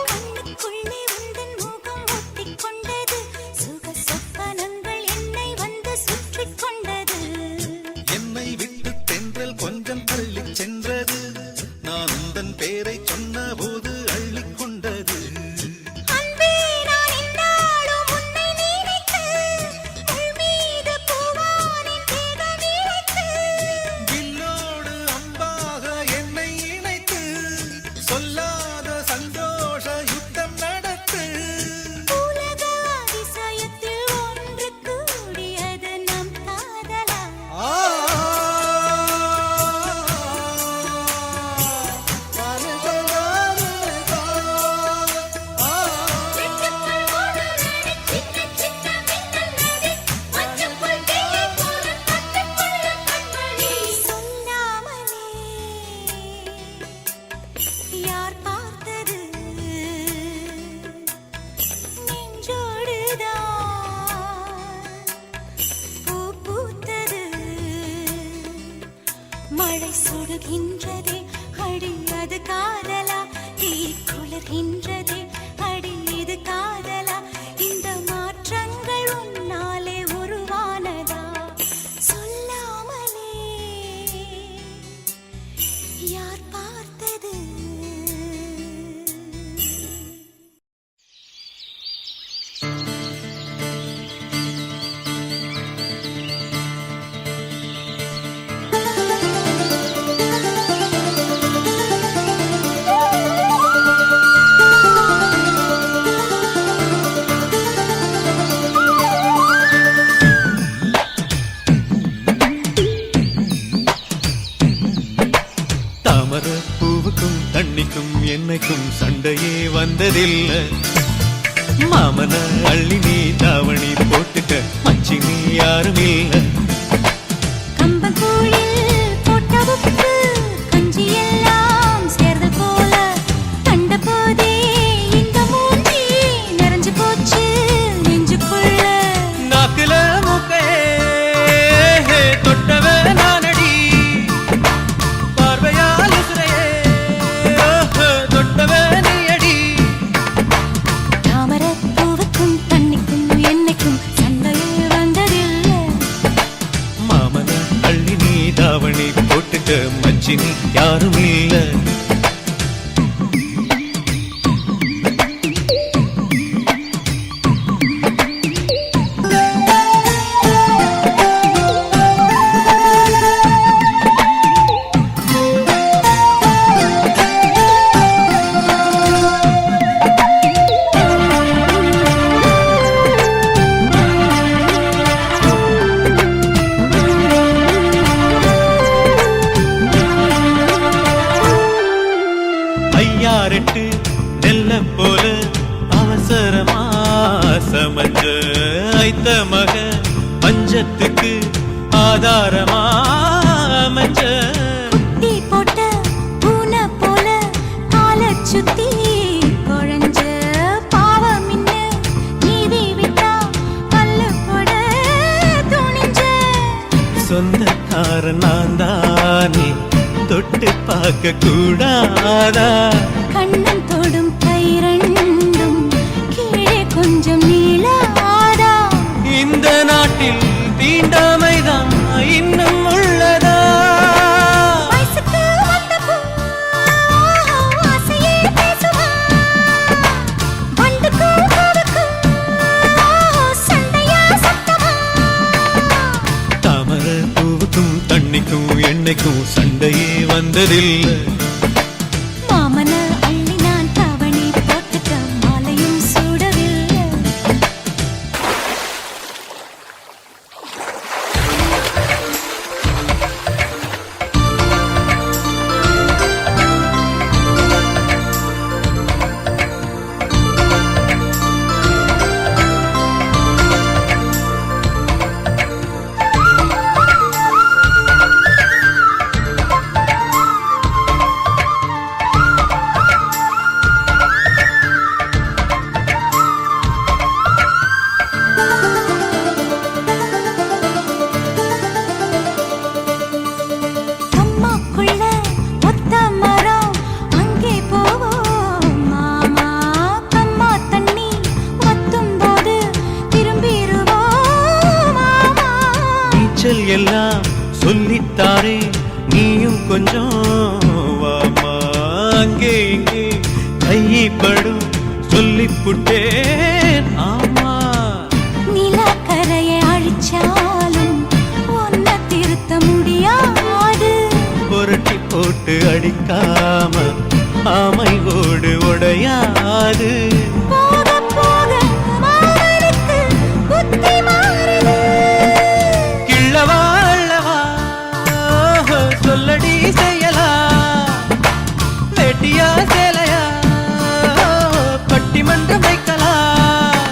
கண்ணுக்குள் என்னைக்கும் சண்டையே வந்ததில்லை. மாமன அள்ளி நீ தாவணி போட்டுக்க மச்சி நீ யாரும் இல்லை. கம்பங்கூழில் போட்ட உப்பு கஞ்சி எல்லாம் சேர்ந்து போல கண்ட போதே இந்த மூஞ்சி நிறைஞ்சு போச்சு நெஞ்சுக்குள்ள. நாக்குல மூக்கையே தொட்டவ நானடி, பார்வையால் உசுரையே தொட்டவ நீயடி. தாமரப் பூவுக்கும் தண்ணிக்கும் என்னைக்கும் சண்டையே வந்ததில்லை. மாமன அள்ளி நீ தாவணி போட்டுக்க மச்சி நீ யாரும் இல்லை. ஐயாரெட்டு நெல்ல போல அவசரமா சமஞ்ச ஐத்த மக பஞ்சத்துக்கு ஆதாரமா அமைஞ்ச. குட்டி போட்ட பூனை போல காலை சுத்தி குழஞ்ச பாவம் இன்ன நீதி விட்டா பல்லு போட துணிஞ்ச. சொந்தக்காரன் நான் தானே தொட்டு பார்க்க கூடாதா. கண்ணன் தொடும் கை ரெண்டும் கீழே கொஞ்சம் நீளாதா. இந்த நாட்டில் தீண்டாமைதான் இன்னும் உள்ளதா. வயசுக்கு வந்த பூ ஆசையே பேசுவா. வண்டுக்கும் பூவுக்கும் சண்டையா சத்தமா. தாமர பூவுக்கும் தண்ணிக்கும் எண்ணெய்க்கும் சண்டையே வந்ததில்லை. மாமன அள்ளி நான் தாவணி போட்டுக்க மாலையும் சூடவில்லை. அம்மாக்குள்ள ஒத்த மரம் அங்கே போவோம் மாமா. கம்மா தண்ணி வத்தும் போது திரும்பிடுவோம் மாமா. நீச்சல் எல்லாம் சொல்லித்தாரே நீயும் கொஞ்சம் வாமா. அங்கே இங்கே கைப்படும் சொல்லிப்புட்டேன் ஆமா. நிலக்கரையை அழிச்சாலும் ஒன்ன திருத்த முடியாது. புரட்டி போட்டு அடிக்காம ஆமை ஓடு உடையாது. போக போக மாமனுக்கு புத்தி மாறுது. கிள்ளவா அள்ளவா சொல்லடி செய்யலா. வெட்டியா சேலையா பட்டிமன்றம் வைக்கலாம்.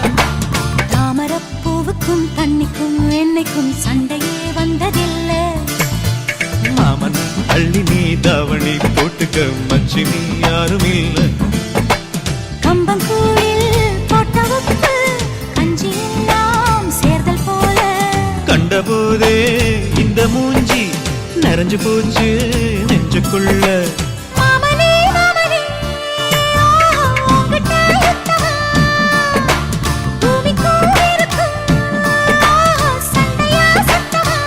தாமரப் பூவுக்கும் தண்ணிக்கும் என்னைக்கும் சண்டையே வந்ததில்லை. மாமன் அள்ளி நீ தாவணி போட்டுக்க மச்சி நீ யாரும் இல்லை. கம்பங்கூழில் போட்ட உப்பு கஞ்சி எல்லாம் சேர்தல் போல கண்டபோதே இந்த மூஞ்சி நிறைஞ்சு போச்சு நெஞ்சுக்குள்ள. மாமனே மாமனே உங்கிட்ட யுத்தமா. பூமிக்கும் இருக்கும் சண்டையா சத்தமா.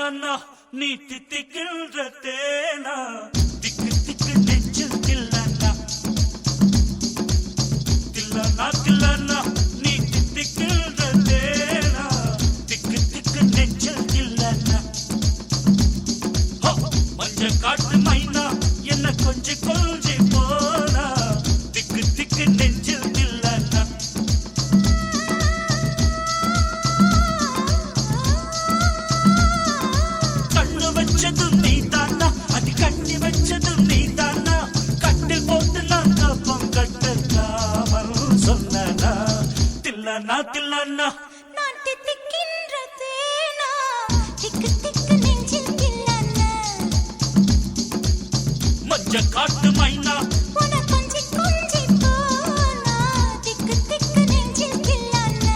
தில்லன்னா நீ தித்திக்கின்ற தேனா திக்கு திக்கு நெஞ்சில் தில்லன்னா தில்லன்னா தில்லன்னா நீ தித்திக்கின்ற தேனா திக்கு திக்கு நெஞ்சில் தில்லன்னா மஞ்ச காட்டு மைனா என்ன கொஞ்சி கொஞ்சி போனா திக்கு திக்கு நெஞ்சில் தில்லன்னா கண்ணு வச்சதும் நீ தானா அது கண்ணி வச்சதும் நீ தானா கட்டில் போட்டு நான் கப்பம் கட்டலாமல் சொன்னா தில்லன்னா தில்லன்னா நான் தித்திக்கின்ற தேனா திக்கு திக்கு நெஞ்சில் தில்லன்னா மஞ்ச காட்டு மைனா உன கொஞ்சி கொஞ்சி போனா திக்கு திக்கு நெஞ்சில் தில்லன்னா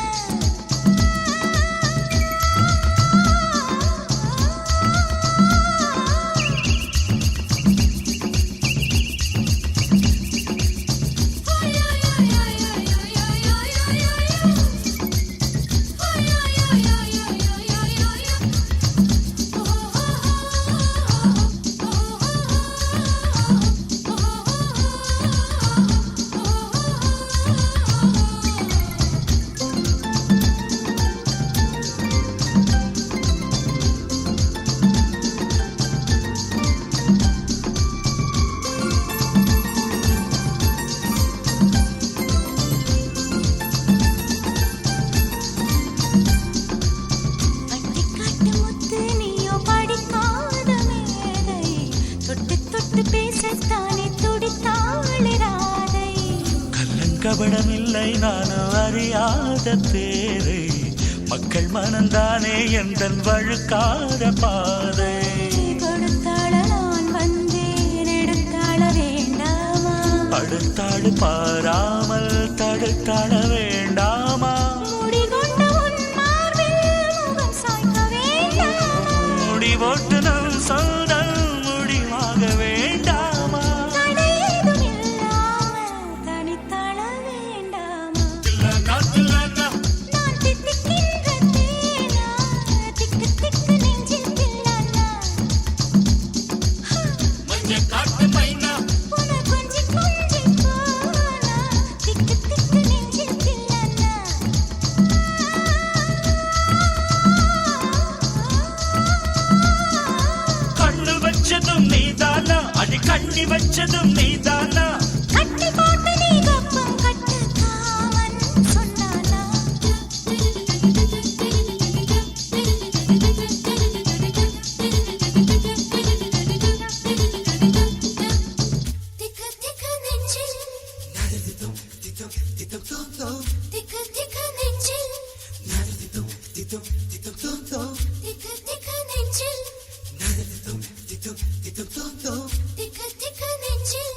பட்டிக்காட்டு முத்து நீயோ படிக்காத மேதை தொட்டு தொட்டு பேசத்தானே துடித்தாளே ராதை கள்ளங்கபடமில்லை நானும் அறியாத தேரை மக்கள் மனந்தானே எந்தன் வழுக்காத பாதை கொடுத்தாள நான் வந்தேன் எடுத்தாள வேண்டாமா அடுத்தாடு பாராமல் தடுத்தாட வேண்டாமா முடிகொண்ட உன் மார்பில் முகம் சாய்க்க வேண்டாமா முடி போட்டு நம் சொந்தம் முடிவாக வேண்டாமா தடையேதும் இல்லாமல் தனித்தாள வேண்டாமா தில்லன்னா தில்லன்னா நான் தித்திக்கின்ற தேனா திக்கு திக்கு நெஞ்சில் தில்லன்னா மஞ்ச காட்டு மைனா உன கொஞ்சி கொஞ்சி போனா திக்கு திக்கு நெஞ்சில் தில்லன்னா கண்ணு வச்சதும் நீதானா அடி கண்ணி வச்சதும் நீதானா கட்டி போட்டு நீ கப்பம் கட்டு காவன் சொன்னானா திக்கு திக்கு நெஞ்சில் திக்கு திக்கு நெஞ்சில் திக்கு திக்கு நெஞ்சில் திக்கு திக்கு நெஞ்சில்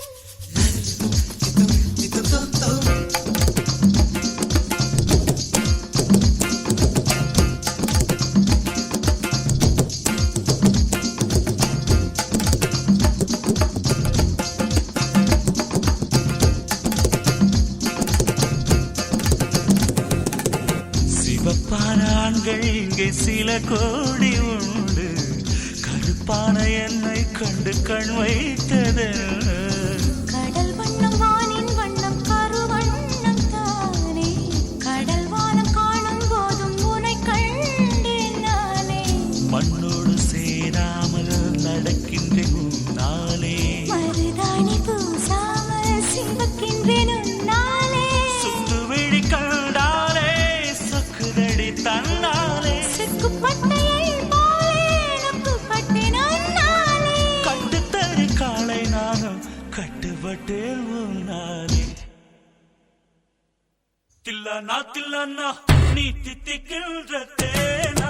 சிவப்பான ஆண்கள் இங்கே சில கோடி உண்டு கருப்பான என்னை கண்டு கண் வைத்தது கடல் வண்ணம் வானின் வண்ணம் கருவண்ணம் தானே கடல் வானம் காணும் போதும் உனை கண்டேன் நானே மண்ணோடு சேராமல் நடக்கின்றேன் உன்னாலே மருதாணி பூசாமல் சிவக்கின்றேன் உன்னாலே சுத்து விழி கண்டாலே சொக்குதடி தன்னாலே சிக்குப்பட்டையை போலே நொக்குப்பட்டேன் உன்னாலே கட்டுத்தறி காலை நானும் கட்டுப்பட்டேன் உன்னாலே தில்லன்னா தில்லன்னா நீ தித்திக்கின்ற தேனா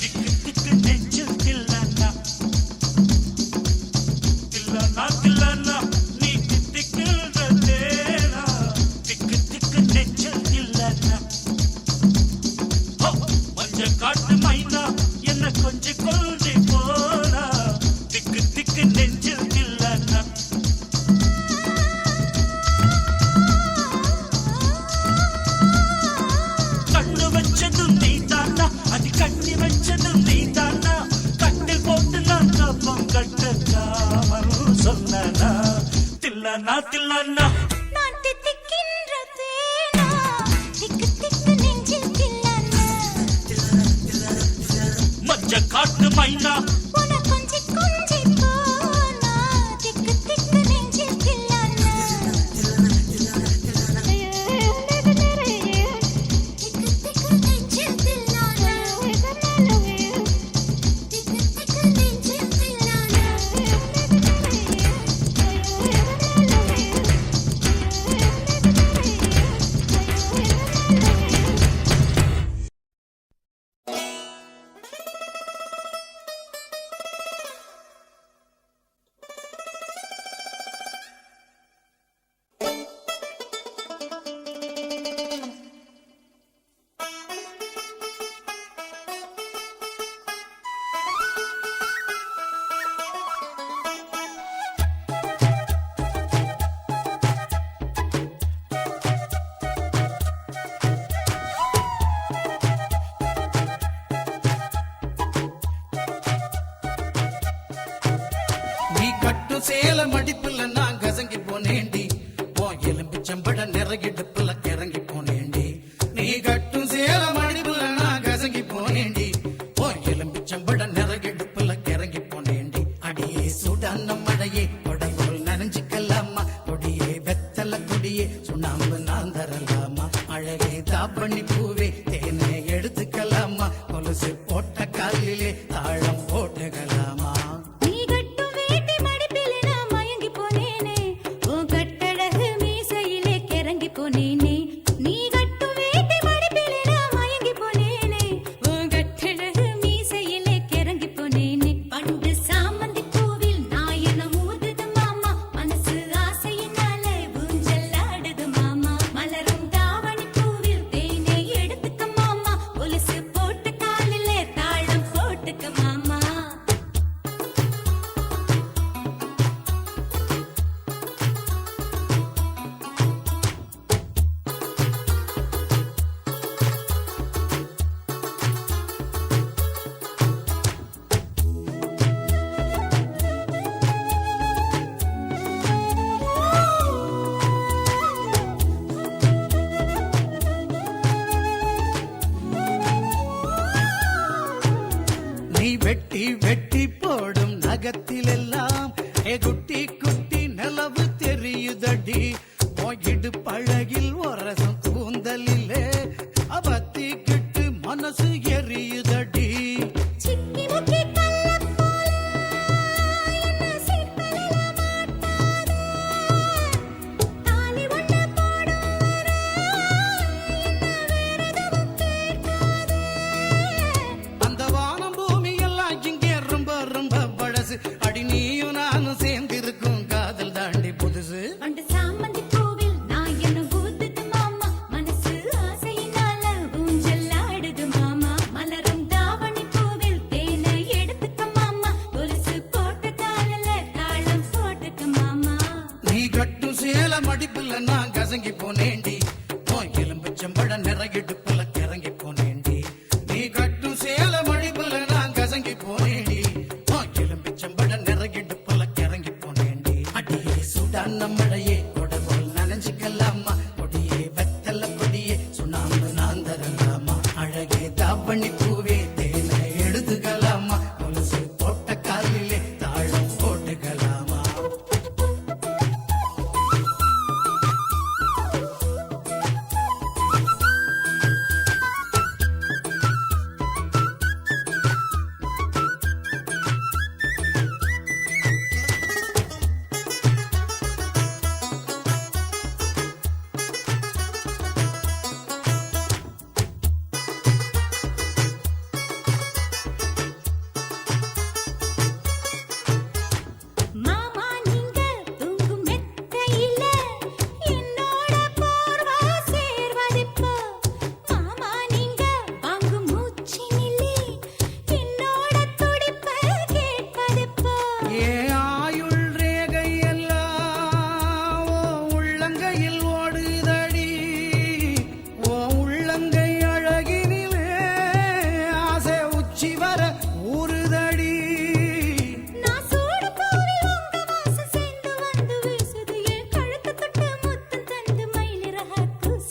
திக்கு திக்கு நெஞ்சில் தில்லன்னா தில்லன்னா தில்லன்னா நீ தித்திக்கின்ற தேனா திக்கு திக்கு நெஞ்சில் தில்லன்னா மஞ்ச காட்டு மைனா என்ன கொஞ்சி கொஞ்சி போனா திக்கு திக்கு நெஞ்சில் தில்லன்னா கண்ணு வச்சதும் நீ தானா அது கண்ணி வச்சதும் நீ தானா தில்லானா தில்லானா நான் தித்திக்கின்ற தேனா திக்கு திக்கு நெஞ்சில் தில்லானா மஞ்ச காட்டு மைனா உன கொஞ்சி கொஞ்சி போனா திக்கு திக்கு நெஞ்சில் தில்லானா திக்கு திக்கு நெஞ்சில் தில்லானா திக்கு திக்கு நெஞ்சில் தில்லானா நீ கட்டும் சேல மடிப்புல நான் கசங்கி போனேண்டி ஓ எலும்பிச்சம்பட நிறகிடுப்புல கிறங்கி போனேண்டி நீ கட்டும் சேல மடிப்புல நான் கசங்கி போனேண்டி ஓ எலும்பிச்சம்பட நிறகிடுப்புல கிறங்கி போனேண்டி அடியே சுடான மழையே கொடையோல் நனைஞ்சுக்கலாமா கொடியே வெத்தல கொடியே சுண்ணாம்பு நான் தரலாமா அழகே தாப்பண்ணி பூவே தேனை எடுத்துக்கலாமா கொலுசு போட்ட காலிலே தாழம் போட்டுக்கலாமா நீ கட்டும் வேட்டி மடிப்பிலே நான் மயங்கி போனேனே உன் கட்டழகு மீசையிலே கிறங்கி போனேனே நீ கட்டும் வேட்டி மடிப்பிலே நான் மயங்கி போனேனே உன் கட்டழகு மீசையிலே கிறங்கி போனேனே பண்டு சாமந்தி பூவில் நாயனம் ஊதுது மாமா மனசு ஆசையினால ஊஞ்சல் ஆடுது மாமா மலரும் தாவணி பூவில் தேனை எடுத்துக்க மாமா கொலுசு போட்டு காலிலே தாளம் போட்டுக்க மாமா நீ வெட்டி வெட்டி போடும் நகத்திலெல்லாம் குட்டி குட்டி நிலவு தெரியுதடி போயிடு பழகில் ஒரசம் கூந்தலிலே அவத்திக்கிட்டு மனசு எரியுதடி சிக்கி முக்கி கள்ளப் போல என்ன சீர்பெறல மாட்டாதே தாலி ஒண்ணு போடும் வரை என்ன வேறெதுவும் கேட்காதே அந்த வானம் பூமி எல்லாம் இங்கே ரொம்ப ரொம்ப பழசு அடி நீயும் நானும் சேர்ந்திருக்கும் காதல் தாண்டி புதுசு பண்டு சாமந்தி பூவில் நாயனம் ஊதுது மாமா மனசு ஆசையினால ஊஞ்சல் ஆடுது மாமா மலரும் தாவணி பூவில் தேனை எடுத்துக்க மாமா கொலுசு போட்ட காலில தாளம் போட்டுக்க மாமா நீ கட்டும் சேல மடிப்புல நான் கசங்கி போனேண்டி ஓ எலும்பிச்சம்பட நிறகிடுப்புல கிறங்கி போனேண்டி நீ கட்டும் சேல மடிப்புல நான் கசங்கி போனேண்டி ஓ எலும்பிச்சம்பட நிறகிடுப்புல கிறங்கி போனேண்டி அடியே சுடான மழையே கொடபோல் நனைஞ்சுக்கலாமா கொடியே வெத்தல கொடியே சுண்ணாம்பு நான் தரலாமா அழகே தாப்பண்ணி பூவே தேனை எடுத்துக்கலாமா கொலுசு போட்ட காலிலே தாழம் போட்டுக்கலாமா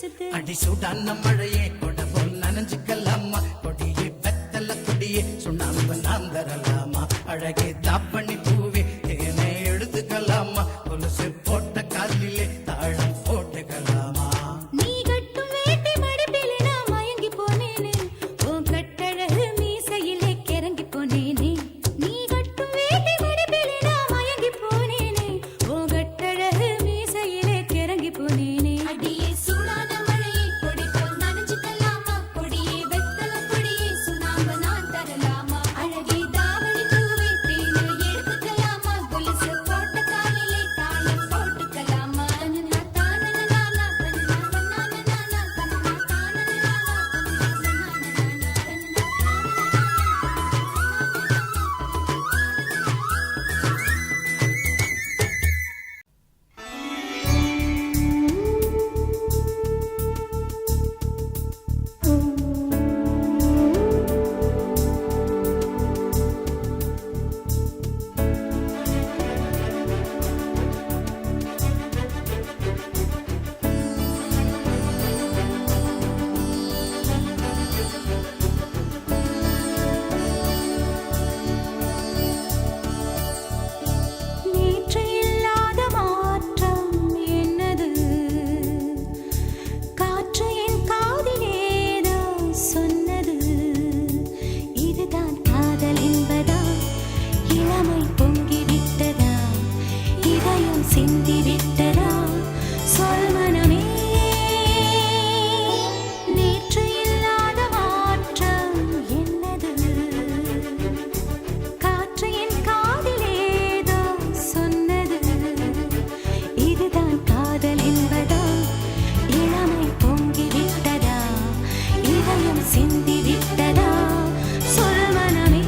பேசுது அடி சூடான மழையே கொட போல் நனைஞ்சுக்கலாமா கொடியே வெத்தல கொடியே சுண்ணாம்பு நாம் தரலாமா அழகே தாப்பண்ணி பூவே தேனே எடுத்துக்கலாமா கொலுசு போட்ட காலிலே தாழம் போட்டுக்கலாமா நீ கட்டும் வேட்டி மடிப்பிலே நான் மயங்கி போனேனே உன் கட்டழகு மீசையிலே கிறங்கி போனேனே நீ கட்டும் வேட்டி மடிப்பிலே நான் மயங்கி போனேனே உன் கட்டழகு மீசையிலே கிறங்கி போனேனே அடியே சூடான மழையே கொடி போல் நனைஞ்சுக்கலாமா கொடியே வெத்தல கொடியே சுண்ணாம்பு நான் தரலாமா அழகே தாவணி பூவே தேனை எடுத்துக்கலாமா கொலுசு போட்ட காலிலே தாளம் போட்டுக்கலாமா தனனா தானனா தனனா தனனா நேற்று இல்லாத மாற்றம் என்னது காற்று என் காதிலேதோ சொன்னது இதுதான் காதல் என்பதா இளமை பொங்கிவிட்டதா இதயம் சிந்திவிட்டதா சொல் மனமே நேற்று இல்லாத மாற்றம் என்னது காற்று என் காதிலேதோ சொன்னது இதுதான் காதல் என்பதா இளமை பொங்கிவிட்டதா இதயம் சிந்திவிட்டதா சொல் மனமே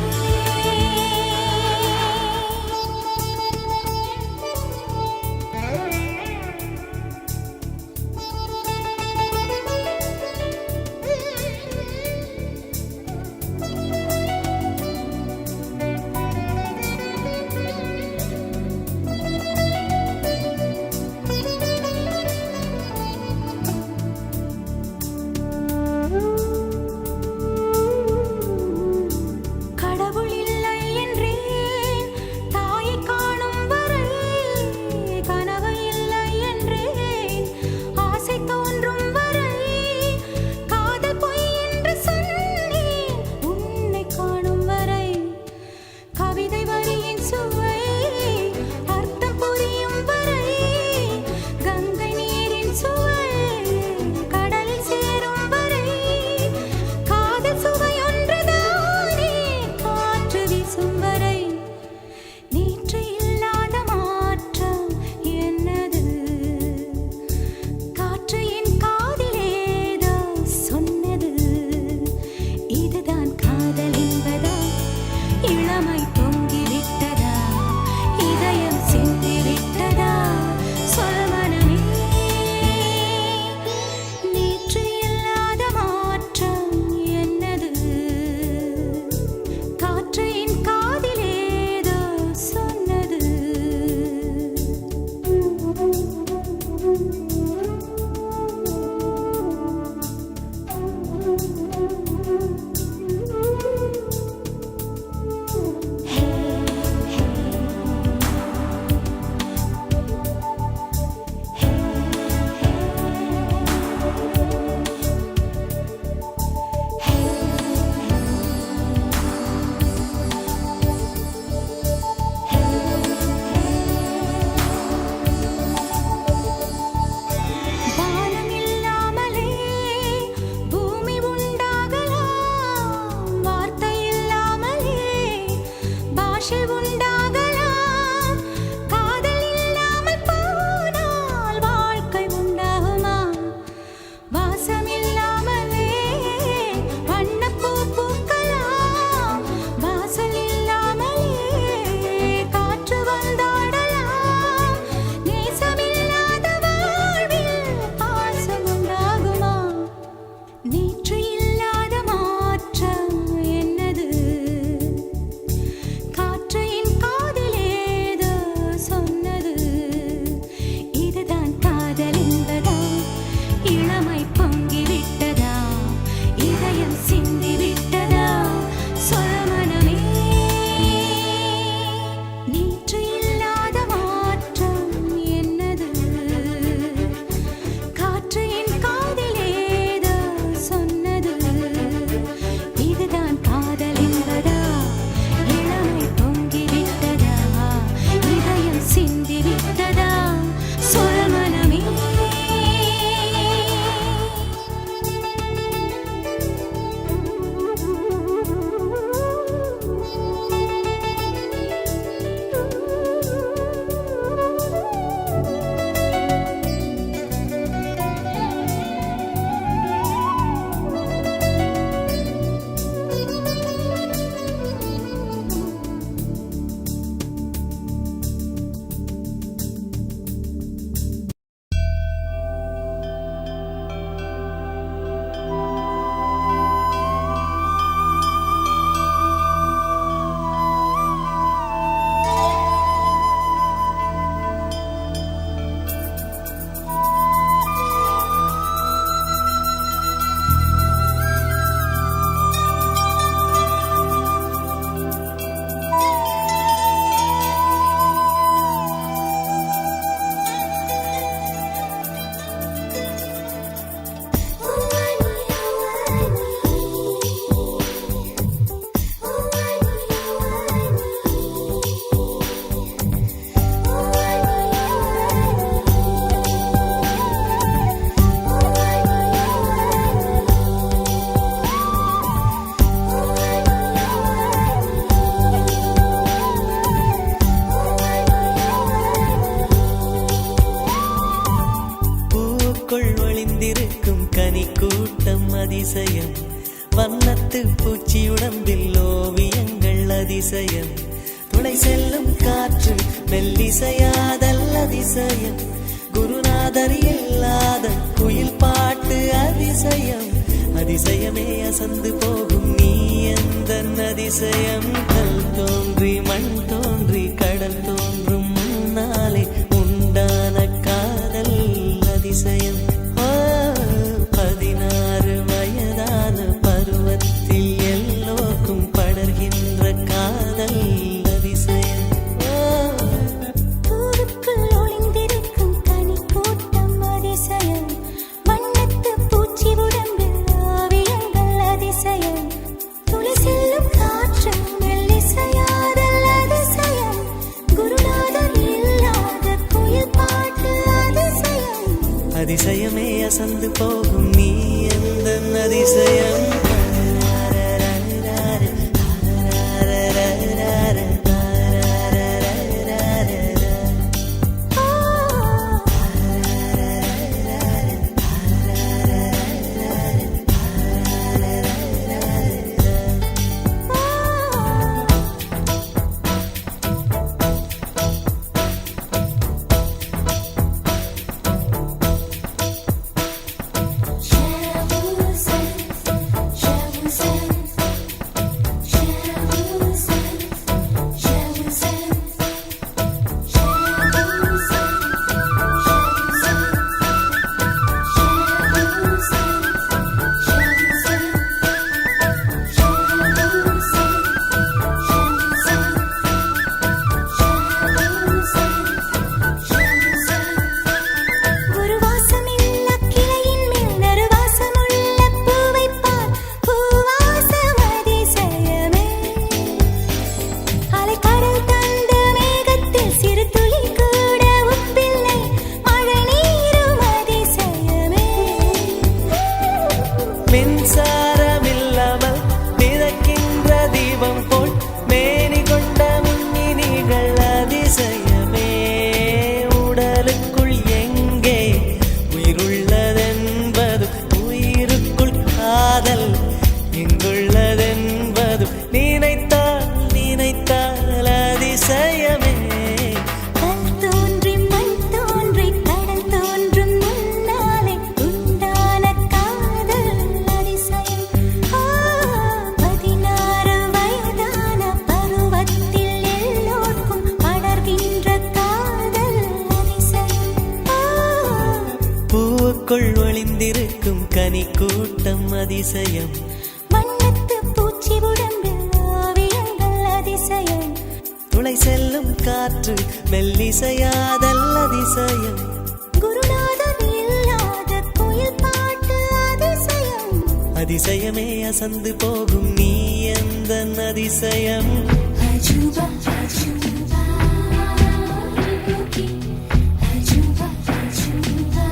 கனி கூட்டம் அதிசயம் வண்ணத்து பூச்சி உடம்பில் ஓவியங்கள் அதிசயம் துளை செல்லும் காற்று மெல்லிசையாதல் அதிசயம் குருநாதர் இல்லாத குயில் பாட்டு அதிசயம் அதிசயமே அசந்து போகும் நீ எந்த அதிசயம் கல் தோன்றி மண் தோன்றி கடல் தோன்றும் முன்னாலே உண்டான காதல் அதிசயம் 16 வயதான பருவத்தில் எல்லோருக்கும் படர்கின்ற காதல் அதிசயம் பூவுக்குள் ஒளிந்திருக்கும் கனி கூட்டம் அதிசயம் வண்ணத்து பூச்சி உடம்பில் ஓவியங்கள் அதிசயம் துளி செல்லும் காற்று மெல்லிசையாதல் அதிசயம் குருநாதர் இல்லாத குயில் பாட்டு அதிசயம் அதிசயமே அசந்து போகும் நீ எந்த அதிசயம் மின்சாரமில்லாமல் மிதக்கின்ற தீபம் போல் மேனி கொண்ட மின்மினிகள் அதிசயமே உடலுக்குள் எங்கே உயிருள்ளதென்பது உயிருக்குள் காதல் எங்குள்ளதென்பது நினைத்தால் நினைத்தால் அதிசயமே கல் தோன்றி மண் தோன்றி கடல் தோன்றும் முன்னாலே உண்டான காதல் அதிசயம் 16 வயதான பருவத்தில் எல்லோருக்கும் படர்கின்ற காதல் அதிசயம் பூவுக்குள் ஒளிந்திருக்கும் கனி கூட்டம் அதிசயம் வண்ணத்து பூச்சி உடம்பில் ஓவியங்கள் அதிசயம் துளை செல்லும் காற்று மெல்லிசையாதல் அதிசயம் குருநாதர் இல்லாத குயில் பாட்டு அதிசயம் அதிசயமே அசந்து போகும் நீ எந்த அதிசயம் அஜூபா அஜூபா அஜூபா அஜூபா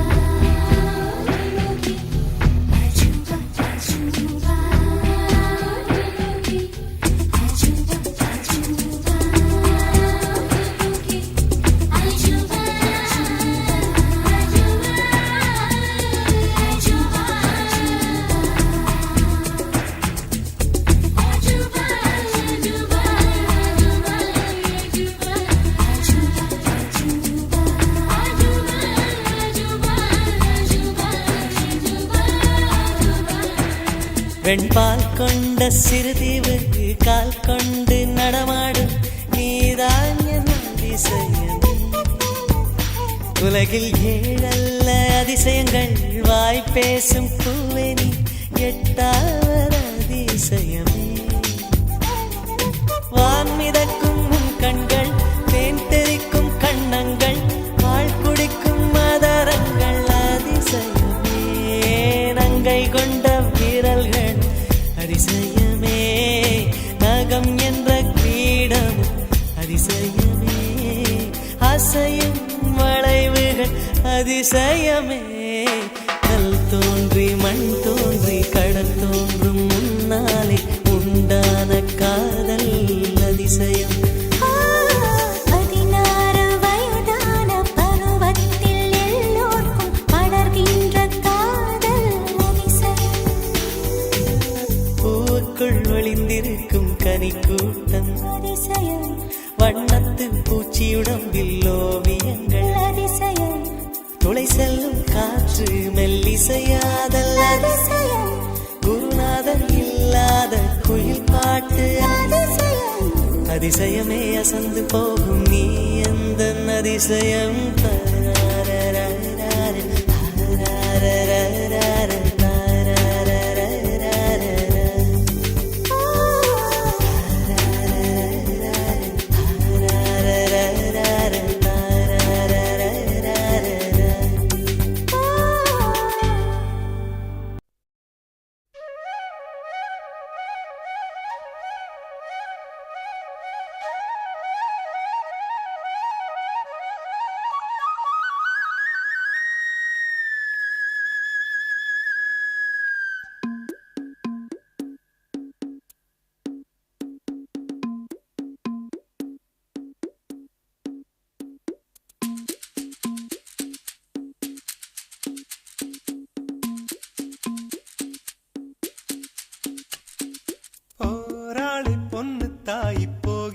வெண்பால் கொண்ட சிறுதீவு கால் கொண்டு நடமாடும் நீதான் என் அதிசயம் உலகில் 7 அதிசயங்கள் வாய் பேசும் பூவே நீ 8வது அதிசயமே வான் மிதக்கும் உன் கண்கள் தேன் தெறிக்கும் கண்ணங்கள் பால் குடிக்கும் மதரங்கள் அதிசயமே நங்கை கொண்ட விரல்கள் அதிசயமே நகம் என்ற கிரீடம் அதிசயமே அசையும் வளைவுகள் அதிசயமே கல் தோன்றி மண் தோன்றி கடல் தோன்றும் முன்னாலே உண்டான காதல் அதிசயம் 16 வயதான பருவத்தில் எல்லோருக்கும் படர்கின்ற காதல் அதிசயம் ஒளிந்திருக்கும் கனி கூட்டம் அதிசயம் வண்ணத்து பூச்சியுடம்பில் ஓவியங்கள் அதிசயம் துளை செல்லும் காற்று மெல்லிசையாதல் அதிசயம் குருநாதர் இல்லாத குயில் பாட்டு அதிசயம் அதிசயமே அசந்து போகும் நீ எந்த அதிசயம்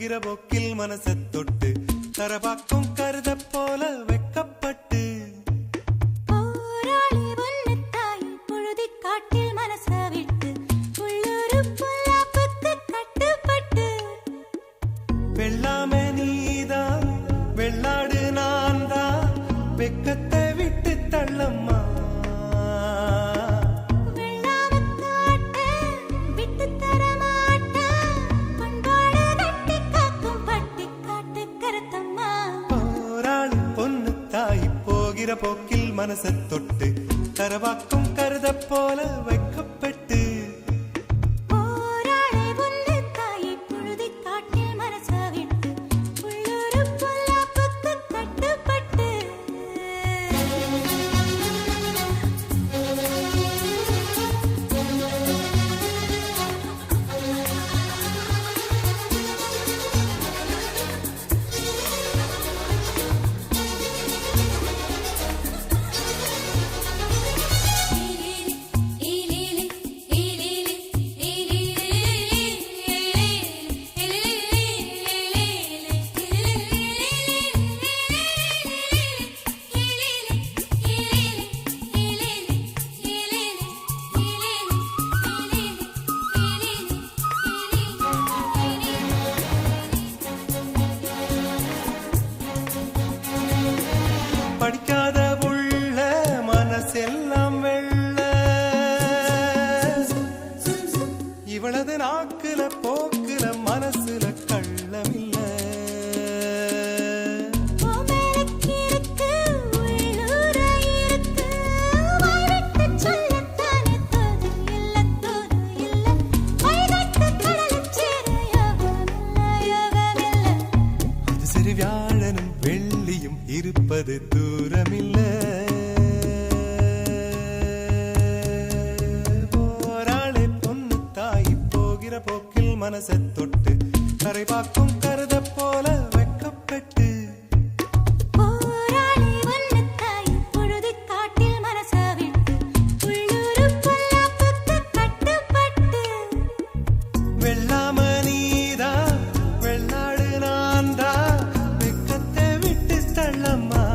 போகிற போக்கில் மனசை தொட்டு தரபாக்கும் கருத போல வெக்கப்பட்டு போராளி ஒன்னு தாய் பொழுதி காட்டில் மனச விட்டு உள்ளூரு பொல்லாப்புக்கு கட்டுப்பட்டு வெள்ளாமே நீதான் வெள்ளாடு நான் தான் வெக்கத்தை விட்டு தள்ளம்மா போக்கில் மனசை தொட்டு கரவாக்கும் கருத போல வைக்கப்பட்டு போராளி ஒன்னு தாய் பொழுதி காட்டில் மனச விட்டு உள்ளூரு பொல்லாப்புக்கு கட்டுப்பட்டு படிக்காத உள்ள மனசெல்லாம் வெள்ள இவளது நாக்குல போக்குல மனசுல கள்ளமில்ல அது சரி வியாழனும் வெள்ளியும் இருப்பது தூரமில்ல போராளே பொண்ணு தாய் போகிற போக்கில் மனசை தொட்டு கரை பார்க்கும் கருத போல வெக்கப்பட்டு போராளி ஒன்னு தாய் பொழுதி காட்டில் மனச விட்டு உள்ளூரு பொல்லாப்புக்கு கட்டுப்பட்டு வெள்ளாம நீதா வெள்ளாடு நான்தா வெக்கத்தை விட்டு தள்ளம்மா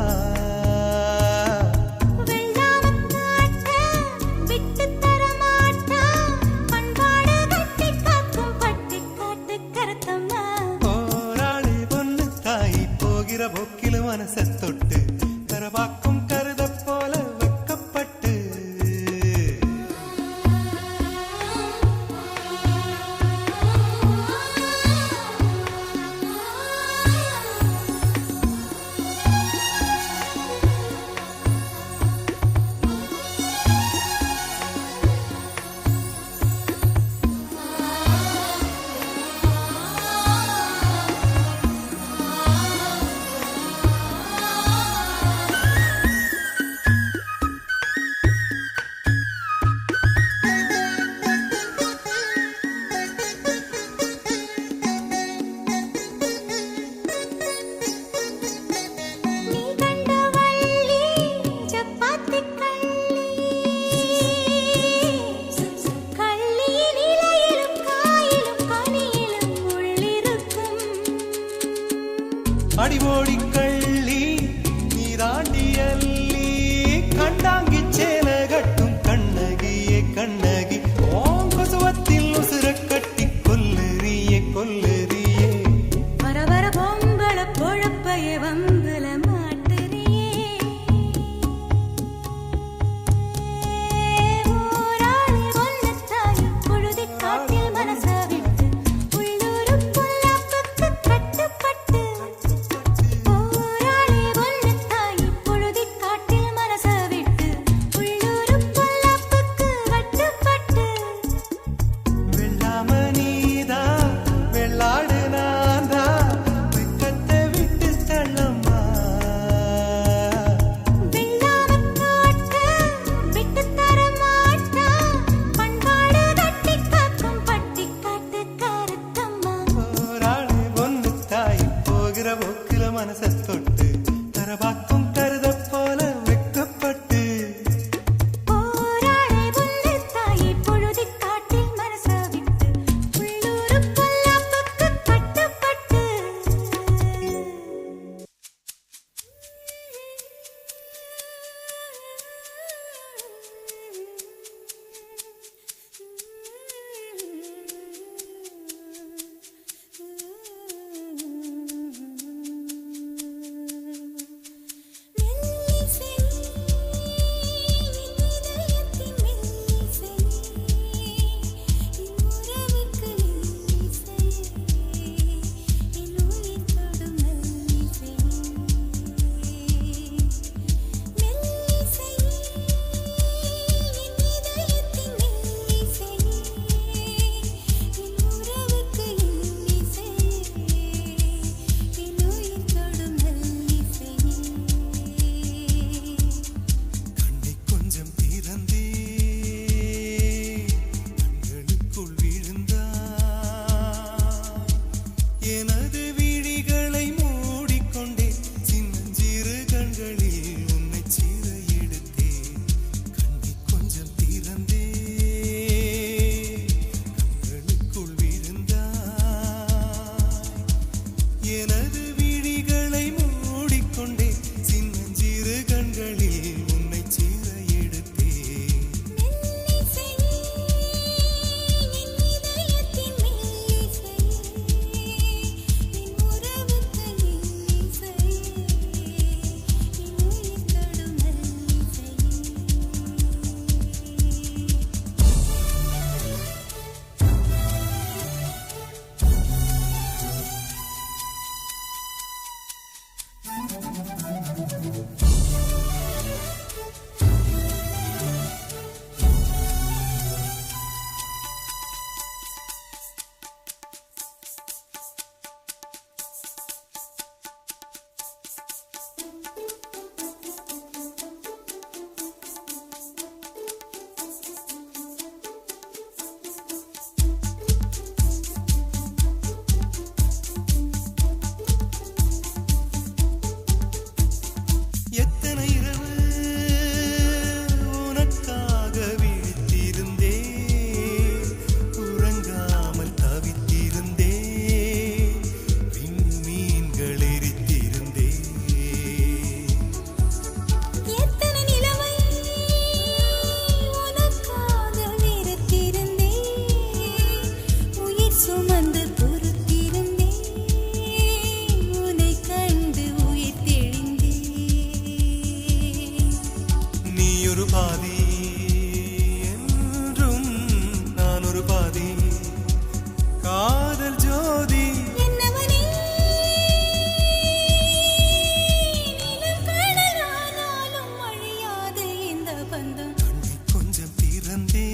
திறந்தே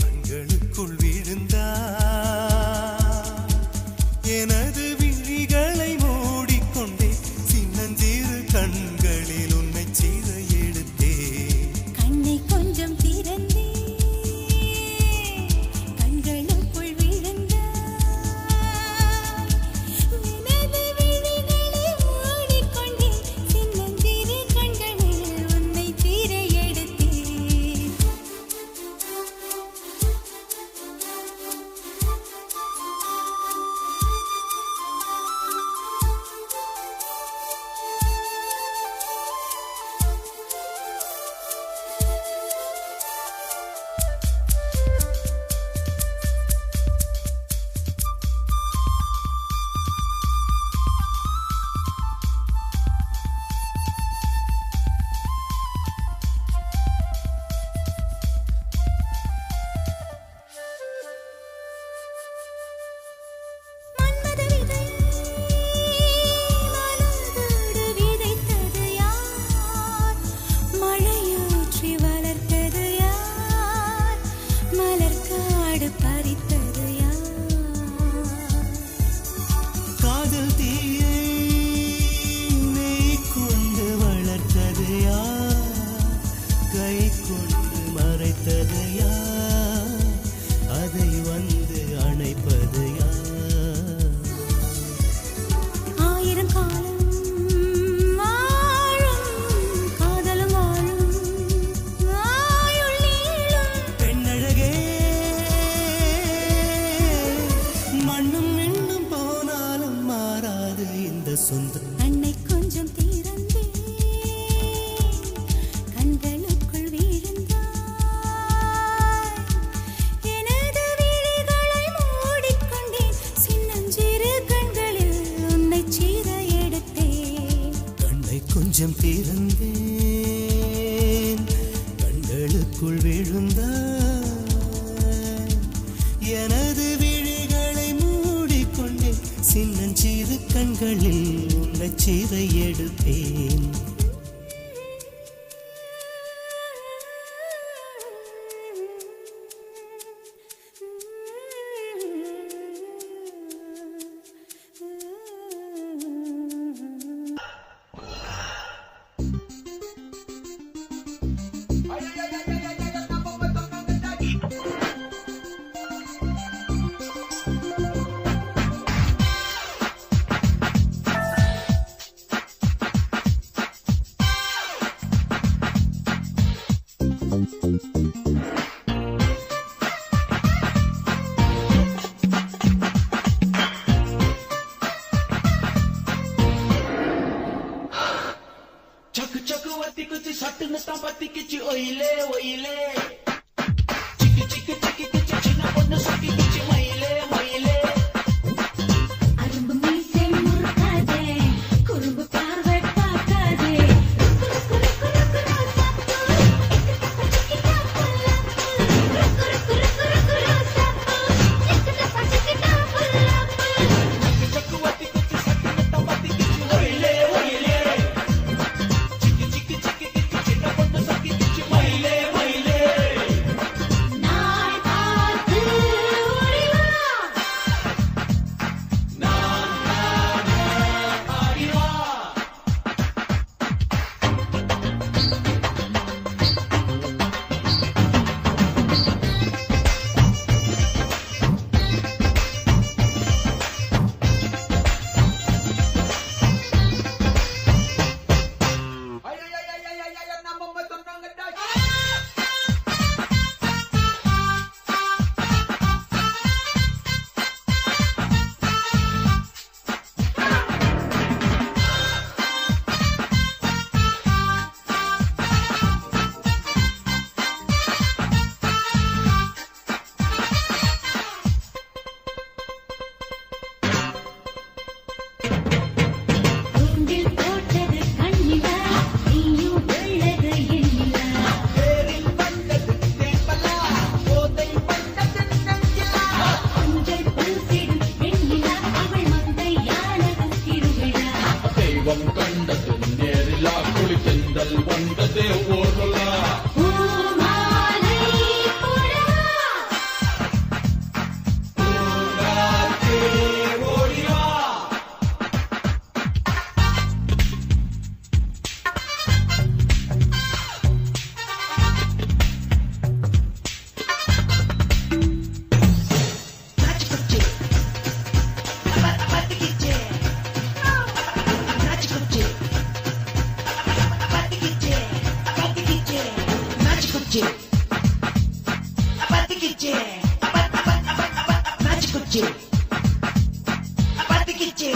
கண்களுக்குள் விழுந்தா எனது விழிகளை மூடிக்கொண்டே சின்னஞ்சிறு கண்களில் உன்னை சீர எடுத்தே கண்ணை கொஞ்சம் திறந்தே கண்களுக்குள் விழுந்தாய் எனது விழிகளை மூடிக்கொண்டே சின்னஞ்சிறு கண்களில் உன்னை சீர எடுத்தேன் மன்மத விதை மலரோடு விதைத்தது யார் மழையூற்றி வளர்த்தது யார் மலர்காடு பறித்தது யார் காதல் தீயை நெய் கொண்டு வளர்த்தது யார் கை கொண்டு மறைத்தது யார் அதை வந்து அணைப்பது யார் ஆயிரம் காலம் வாழும் காதலும் வாழும் ஆயுள் நீளும் பெண்ணழகே மண்ணும் விண்ணும் போனாலும் மாறாது இந்த சொந்தம் கண்ணை கொஞ்சம் திறந்தே கண்களுக்குள் வீழ்ந்தாய் எனது விழிகளை மூடிக்கொண்டேன் சின்னஞ்சிறு கண்களில் உன்னை சீர எடுத்தேன் கண்ணை கொஞ்சம் திறந்தேன் கண்களுக்குள் விழுந்தாய் எனது விழிகளை மூடிக்கொண்டேன் சின்னஞ்சிறு கண்களில் உன்னை சீர எடுத்தேன் சக்கு சக்கு வத்தி குச்சி சட்டுன்னு தான் பத்தி கிச்சி ஒயிலே ஒயிலே சிக்கி சிக்கி சிக்கி கிச்சி சின்ன பொண்ணு சுக்கி கிச்சி மயிலே மயிலே அரும்பு மீசை முறுக்காதே குறும்பு பார்வை பார்க்காதே சக்கு வத்தி குச்சி சட்டுன்னு தான் பத்தி கிச்சி ஒயிலே ஒயிலே சிக்கி சிக்கி சிக்கி கிச்சி சின்ன பொண்ணு சுக்கி கிச்சி மயிலே மயிலே பத்திக்கிச்சே நாச்சுக்குச்சே பத்திக்கிச்சே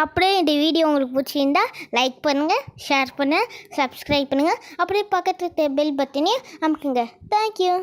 அப்படியே இந்த வீடியோ உங்களுக்கு பிடிச்சிருந்தா லைக் பண்ணுங்கள், ஷேர் பண்ணுங்கள், சப்ஸ்கிரைப் பண்ணுங்கள். அப்படியே பக்கத்தில் பெல் பட்டனையும் அமுக்குங்க. தேங்க்யூ.